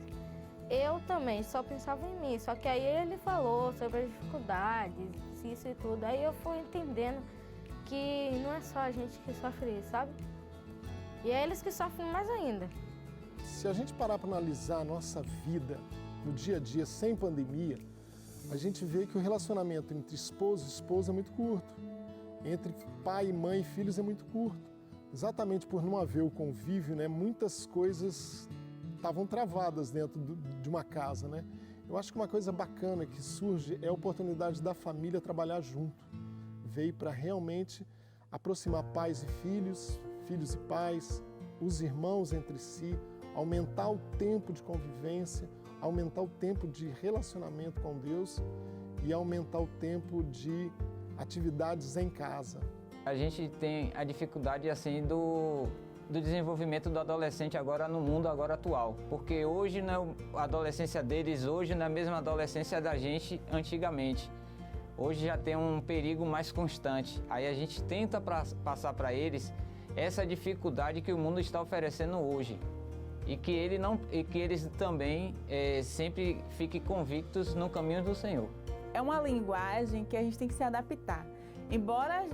Eu também só pensava em mim, só que aí ele falou sobre as dificuldades, isso e tudo. Aí eu fui entendendo que não é só a gente que sofre isso, sabe? E é eles que sofrem mais ainda. Se a gente parar para analisar a nossa vida no dia a dia, sem pandemia, a gente vê que o relacionamento entre esposo e esposa é muito curto. Entre pai, mãe e filhos é muito curto. Exatamente por não haver o convívio, né, muitas coisas estavam travadas dentro de uma casa, né? Eu acho que uma coisa bacana que surge é a oportunidade da família trabalhar junto. Veio para realmente aproximar pais e filhos, filhos e pais, os irmãos entre si, aumentar o tempo de convivência, aumentar o tempo de relacionamento com Deus e aumentar o tempo de atividades em casa. A gente tem a dificuldade assim do desenvolvimento do adolescente agora no mundo agora atual, porque hoje não é a adolescência deles, hoje não é a mesma adolescência da gente antigamente. Hoje já tem um perigo mais constante. Aí a gente tenta passar para eles essa dificuldade que o mundo está oferecendo hoje. e que eles também sempre fiquem convictos no caminho do Senhor. É uma linguagem que a gente tem que se adaptar. Embora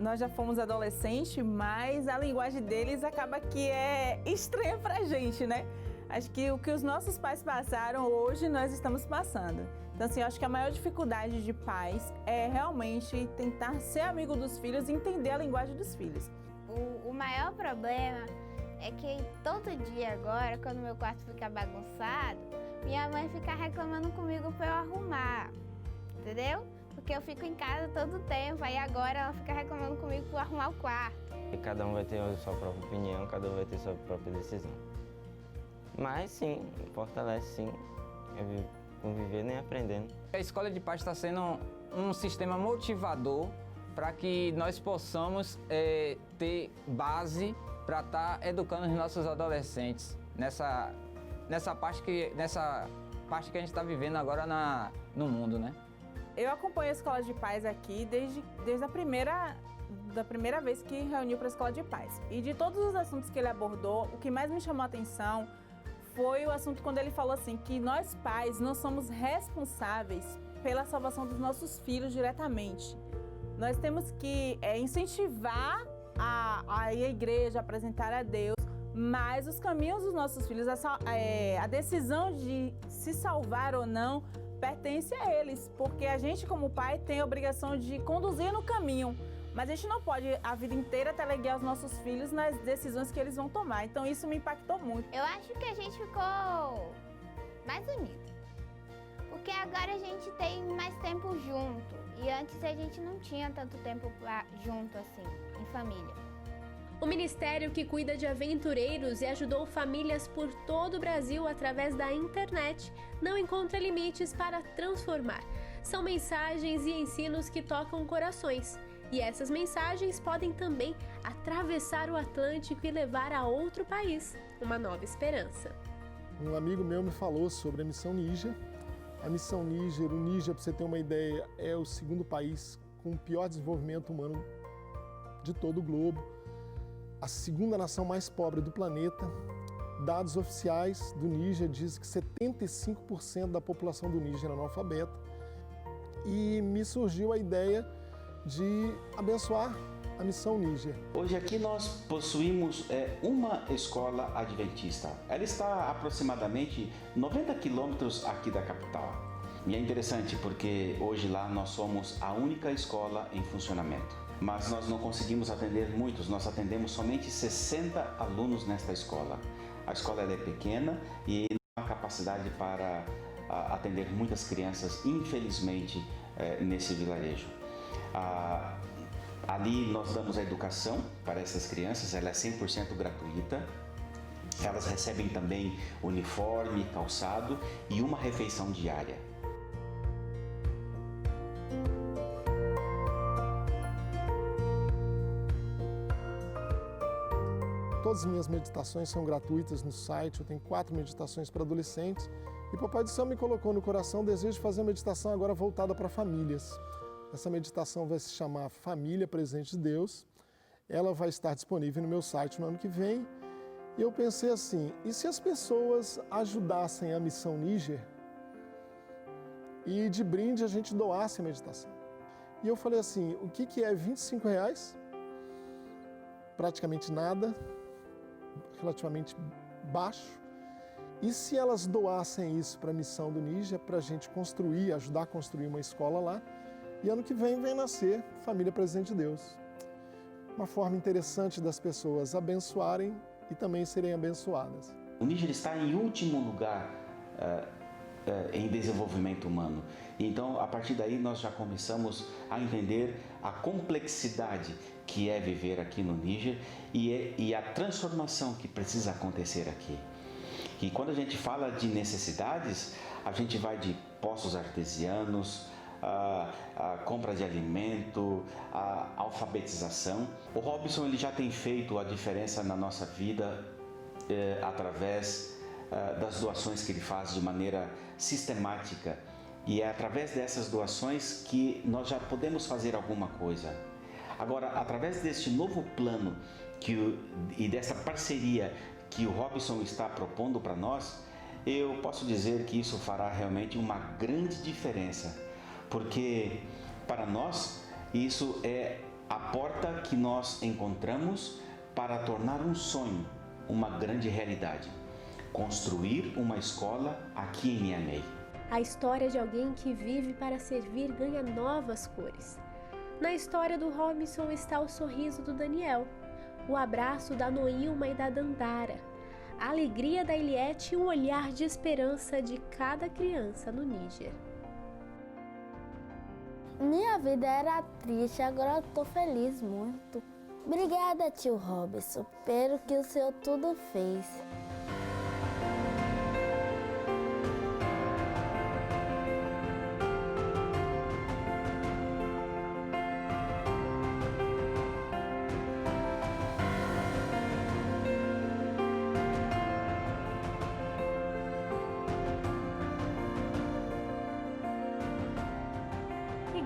nós já fomos adolescentes, mas a linguagem deles acaba que é estranha pra gente, né? Acho que o que os nossos pais passaram, hoje nós estamos passando. Então, assim, eu acho que a maior dificuldade de pais é realmente tentar ser amigo dos filhos e entender a linguagem dos filhos. O maior problema é que todo dia agora, quando meu quarto fica bagunçado, minha mãe fica reclamando comigo pra eu arrumar, entendeu? Porque eu fico em casa todo tempo, aí agora ela fica reclamando comigo pra eu arrumar o quarto. E cada um vai ter a sua própria opinião, cada um vai ter a sua própria decisão. Mas sim, fortalece sim, conviver nem aprendendo. A Escola de Paz está sendo um sistema motivador para que nós possamos ter base para estar educando os nossos adolescentes nessa parte que a gente está vivendo agora no mundo, né? Eu acompanho a Escola de Paz aqui desde a primeira vez que reuniu para a Escola de Paz. E de todos os assuntos que ele abordou, o que mais me chamou a atenção foi o assunto quando ele falou assim, que nós pais não somos responsáveis pela salvação dos nossos filhos diretamente. Nós temos que incentivar a igreja, apresentar a Deus, mas os caminhos dos nossos filhos, a decisão de se salvar ou não, pertence a eles, porque a gente como pai tem a obrigação de conduzir no caminho, mas a gente não pode a vida inteira teleguiar os nossos filhos nas decisões que eles vão tomar, então isso me impactou muito. Eu acho que a gente ficou mais unido, porque agora a gente tem mais tempo junto, e antes a gente não tinha tanto tempo junto assim, em família. O ministério que cuida de aventureiros e ajudou famílias por todo o Brasil através da internet não encontra limites para transformar. São mensagens e ensinos que tocam corações. E essas mensagens podem também atravessar o Atlântico e levar a outro país uma nova esperança. Um amigo meu me falou sobre a Missão Níger. A Missão Níger, o Níger, para você ter uma ideia, é o segundo país com o pior desenvolvimento humano de todo o globo. A segunda nação mais pobre do planeta. Dados oficiais do Níger dizem que 75% da população do Níger é analfabeta. E me surgiu a ideia de abençoar a Missão Níger. Hoje aqui nós possuímos uma escola adventista. Ela está a aproximadamente 90 quilômetros aqui da capital. E é interessante porque hoje lá nós somos a única escola em funcionamento. Mas nós não conseguimos atender muitos, nós atendemos somente 60 alunos nesta escola. A escola ela é pequena e não há capacidade para atender muitas crianças, infelizmente, nesse vilarejo. Ali nós damos a educação para essas crianças, ela é 100% gratuita. Elas recebem também uniforme, calçado e uma refeição diária. Todas as minhas meditações são gratuitas no site, eu tenho 4 meditações para adolescentes. E Papai do Céu me colocou no coração o desejo de fazer uma meditação agora voltada para famílias. Essa meditação vai se chamar Família Presente de Deus. Ela vai estar disponível no meu site no ano que vem. E eu pensei assim, e se as pessoas ajudassem a Missão Níger e de brinde a gente doasse a meditação? E eu falei assim, o que é R$25? Praticamente nada, relativamente baixo. E se elas doassem isso para a Missão do Níger, para a gente construir, ajudar a construir uma escola lá, e ano que vem nascer Família Presente de Deus. Uma forma interessante das pessoas abençoarem e também serem abençoadas. O Níger está em último lugar em desenvolvimento humano. Então, a partir daí, nós já começamos a entender a complexidade que é viver aqui no Níger e a transformação que precisa acontecer aqui. E quando a gente fala de necessidades, a gente vai de poços artesianos, a compra de alimento, a alfabetização. O Robson ele já tem feito a diferença na nossa vida através das doações que ele faz de maneira sistemática. E é através dessas doações que nós já podemos fazer alguma coisa. Agora, através deste novo plano e dessa parceria que o Robson está propondo para nós, eu posso dizer que isso fará realmente uma grande diferença, porque para nós isso é a porta que nós encontramos para tornar um sonho uma grande realidade. Construir uma escola aqui em Niamey. A história de alguém que vive para servir ganha novas cores. Na história do Robson está o sorriso do Daniel, o abraço da Noilma e da Dandara, a alegria da Eliette e o olhar de esperança de cada criança no Níger. Minha vida era triste, agora eu tô feliz muito. Obrigada, tio Robson, pelo que o senhor tudo fez.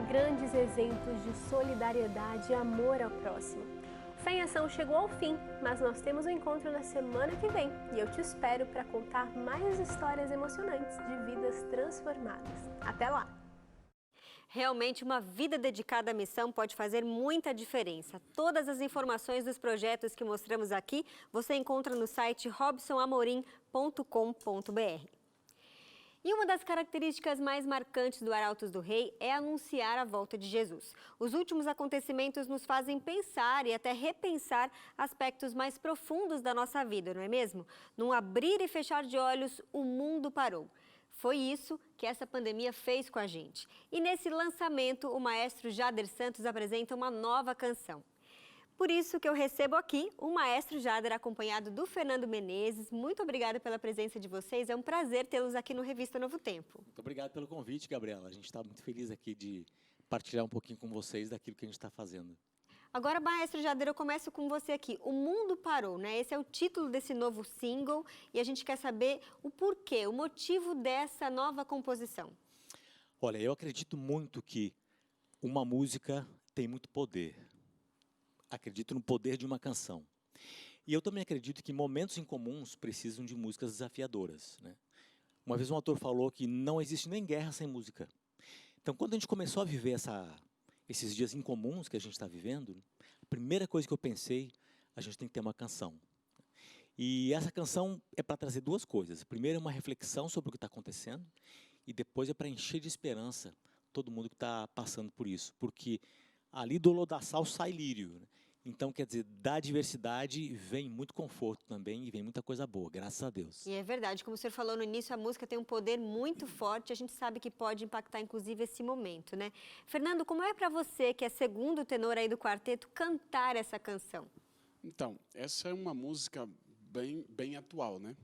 Grandes exemplos de solidariedade e amor ao próximo. O Fé em Ação chegou ao fim, mas nós temos um encontro na semana que vem e eu te espero para contar mais histórias emocionantes de vidas transformadas. Até lá! Realmente, uma vida dedicada à missão pode fazer muita diferença. Todas as informações dos projetos que mostramos aqui você encontra no site robsonamorim.com.br. E uma das características mais marcantes do Arautos do Rei é anunciar a volta de Jesus. Os últimos acontecimentos nos fazem pensar e até repensar aspectos mais profundos da nossa vida, não é mesmo? Num abrir e fechar de olhos, o mundo parou. Foi isso que essa pandemia fez com a gente. E nesse lançamento, o maestro Jader Santos apresenta uma nova canção. Por isso que eu recebo aqui o maestro Jader, acompanhado do Fernando Menezes. Muito obrigada pela presença de vocês. É um prazer tê-los aqui no Revista Novo Tempo. Muito obrigado pelo convite, Gabriela. A gente está muito feliz aqui de partilhar um pouquinho com vocês daquilo que a gente está fazendo. Agora, maestro Jader, eu começo com você aqui. O mundo parou, né? Esse é o título desse novo single e a gente quer saber o porquê, o motivo dessa nova composição. Olha, eu acredito muito que uma música tem muito poder. Acredito no poder de uma canção. E eu também acredito que momentos incomuns precisam de músicas desafiadoras, né? Uma vez um autor falou que não existe nem guerra sem música. Então, quando a gente começou a viver esses dias incomuns que a gente está vivendo, a primeira coisa que eu pensei, a gente tem que ter uma canção. E essa canção é para trazer duas coisas. Primeiro é uma reflexão sobre o que está acontecendo e depois é para encher de esperança todo mundo que está passando por isso. Porque ali do lodaçal sai lírio, né? Então, quer dizer, da diversidade vem muito conforto também e vem muita coisa boa, graças a Deus. E é verdade, como o senhor falou no início, a música tem um poder muito forte, a gente sabe que pode impactar, inclusive, esse momento, né? Fernando, como é para você, que é segundo tenor aí do quarteto, cantar essa canção? Então, essa é uma música bem atual, né?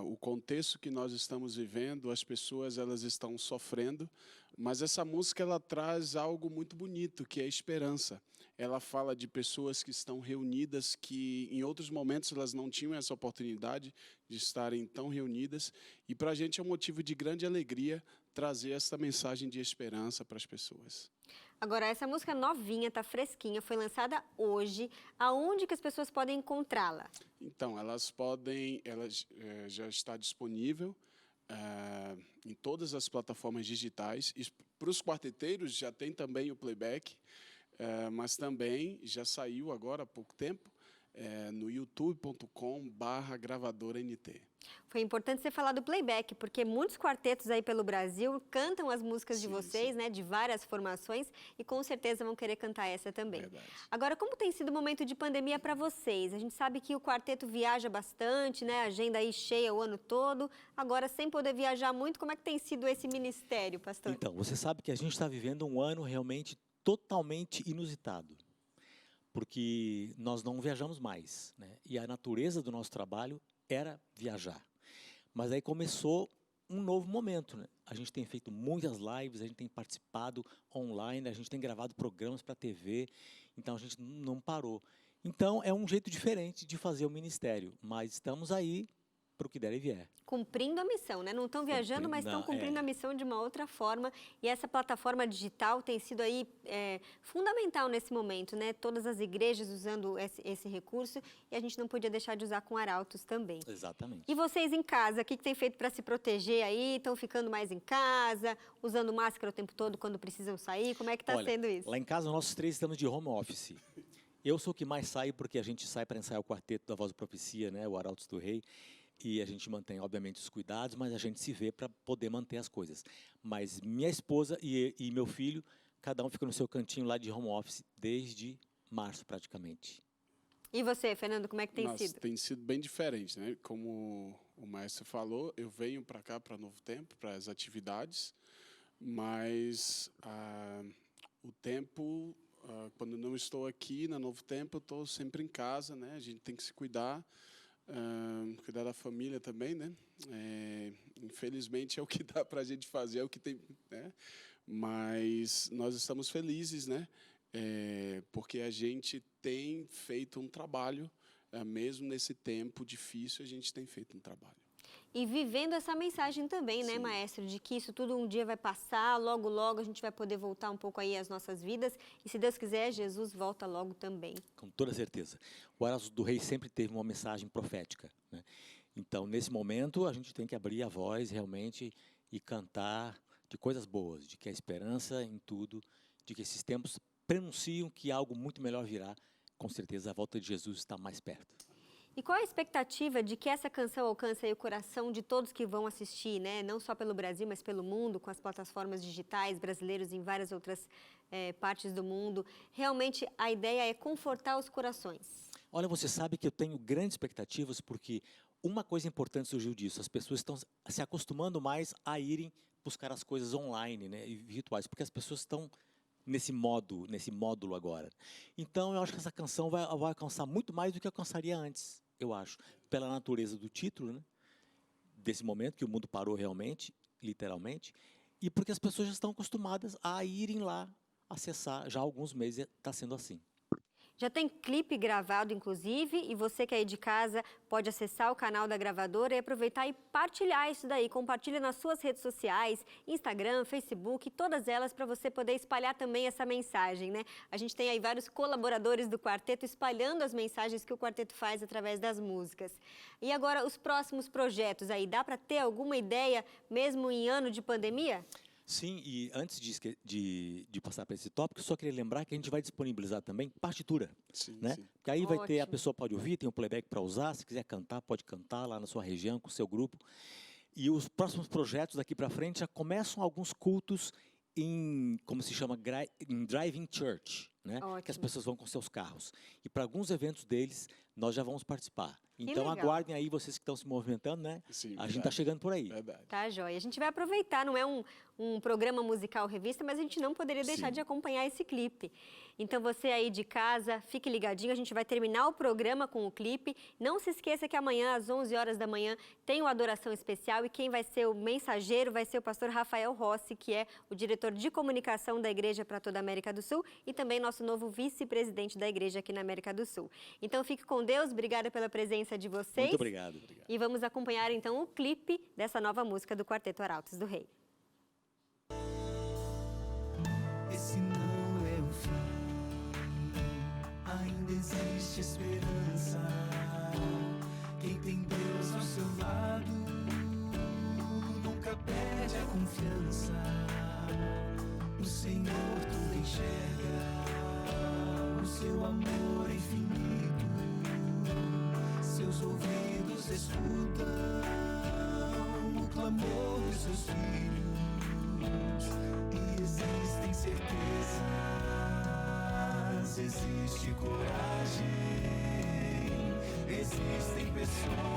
O contexto que nós estamos vivendo, as pessoas elas estão sofrendo, mas essa música ela traz algo muito bonito, que é a esperança. Ela fala de pessoas que estão reunidas, que em outros momentos elas não tinham essa oportunidade de estarem tão reunidas, e para a gente é um motivo de grande alegria trazer essa mensagem de esperança para as pessoas. Agora, essa música novinha, tá fresquinha, foi lançada hoje. Aonde que as pessoas podem encontrá-la? Então, ela já está disponível em todas as plataformas digitais. E para os quarteteiros já tem também o playback, mas também já saiu agora há pouco tempo no youtube.com/gravadora-nt. Foi importante você falar do playback, porque muitos quartetos aí pelo Brasil cantam as músicas de vocês, né, de várias formações, e com certeza vão querer cantar essa também. Verdade. Agora, como tem sido o momento de pandemia para vocês? A gente sabe que o quarteto viaja bastante, né, agenda aí cheia o ano todo, agora sem poder viajar muito, como é que tem sido esse ministério, pastor? Então, você sabe que a gente está vivendo um ano realmente totalmente inusitado, porque nós não viajamos mais, né? E a natureza do nosso trabalho era viajar. Mas aí começou um novo momento, né? A gente tem feito muitas lives, a gente tem participado online, a gente tem gravado programas para a TV, então a gente não parou. Então é um jeito diferente de fazer o ministério, mas estamos aí para o que der e vier. Cumprindo a missão, né? Não estão viajando, mas estão cumprindo a missão de uma outra forma. E essa plataforma digital tem sido aí fundamental nesse momento, né? Todas as igrejas usando esse recurso e a gente não podia deixar de usar com Arautos também. Exatamente. E vocês em casa, o que tem feito para se proteger aí? Estão ficando mais em casa, usando máscara o tempo todo quando precisam sair? Como é que está sendo isso? Lá em casa, nós 3 estamos de home office. Eu sou o que mais saio, porque a gente sai para ensaiar o quarteto da Voz da Profecia, né? O Arautos do Rei. E a gente mantém, obviamente, os cuidados, mas a gente se vê para poder manter as coisas. Mas minha esposa e meu filho, cada um fica no seu cantinho lá de home office desde março, praticamente. E você, Fernando, como é que tem sido? Tem sido bem diferente, né? Como o maestro falou, eu venho para cá, para Novo Tempo, para as atividades, mas o tempo, quando não estou aqui na Novo Tempo, eu estou sempre em casa, né? A gente tem que se cuidar. Cuidar da família também, né? Infelizmente é o que dá para a gente fazer, é o que tem, né? Mas nós estamos felizes, né? Porque a gente tem feito um trabalho, mesmo nesse tempo difícil, a gente tem feito um trabalho. E vivendo essa mensagem também, né, maestro, de que isso tudo um dia vai passar, logo, logo a gente vai poder voltar um pouco aí às nossas vidas. E se Deus quiser, Jesus volta logo também. Com toda certeza. O Arautos do Rei sempre teve uma mensagem profética, né? Então, nesse momento, a gente tem que abrir a voz realmente e cantar de coisas boas, de que a esperança em tudo, de que esses tempos prenunciam que algo muito melhor virá. Com certeza, a volta de Jesus está mais perto. E qual a expectativa de que essa canção alcance aí o coração de todos que vão assistir, né? Não só pelo Brasil, mas pelo mundo, com as plataformas digitais, brasileiros em várias outras partes do mundo. Realmente, a ideia é confortar os corações. Olha, você sabe que eu tenho grandes expectativas, porque uma coisa importante surgiu disso. As pessoas estão se acostumando mais a irem buscar as coisas online, né, e virtuais, porque as pessoas estão nesse módulo agora. Então, eu acho que essa canção vai alcançar muito mais do que alcançaria antes, eu acho, pela natureza do título, né, desse momento que o mundo parou realmente, literalmente, e porque as pessoas já estão acostumadas a irem lá acessar. Já há alguns meses está sendo assim. Já tem clipe gravado, inclusive, e você que é aí de casa pode acessar o canal da gravadora e aproveitar e partilhar isso daí. Compartilha nas suas redes sociais, Instagram, Facebook, todas elas, para você poder espalhar também essa mensagem, né? A gente tem aí vários colaboradores do quarteto espalhando as mensagens que o quarteto faz através das músicas. E agora, os próximos projetos aí, dá para ter alguma ideia, mesmo em ano de pandemia? Sim, e antes de passar para esse tópico, só queria lembrar que a gente vai disponibilizar também partitura, né? Porque aí vai ter, a pessoa pode ouvir, tem um playback para usar, se quiser cantar, pode cantar lá na sua região, com o seu grupo. E os próximos projetos daqui para frente já começam alguns cultos em, como se chama, em driving church, né? Que as pessoas vão com seus carros. E para alguns eventos deles, nós já vamos participar. Então aguardem aí, vocês que estão se movimentando, né? Sim, a gente está chegando por aí. Verdade. Tá, joia. A gente vai aproveitar, não é um programa musical revista, mas a gente não poderia deixar de acompanhar esse clipe. Então você aí de casa, fique ligadinho, a gente vai terminar o programa com o clipe. Não se esqueça que amanhã, às 11 horas da manhã, tem uma adoração especial e quem vai ser o mensageiro vai ser o pastor Rafael Rossi, que é o diretor de comunicação da igreja para toda a América do Sul e também nosso novo vice-presidente da igreja aqui na América do Sul. Então fique com Deus, obrigada pela presença de vocês. Muito obrigado. E vamos acompanhar então o clipe dessa nova música do Quarteto Arautos do Rei. Esse não é o fim, ainda existe esperança. Quem tem Deus ao seu lado nunca perde a confiança. O Senhor tudo enxerga, o seu amor infinito. Seus ouvidos escutam o clamor dos seus filhos. E existem certezas, existe coragem, existem pessoas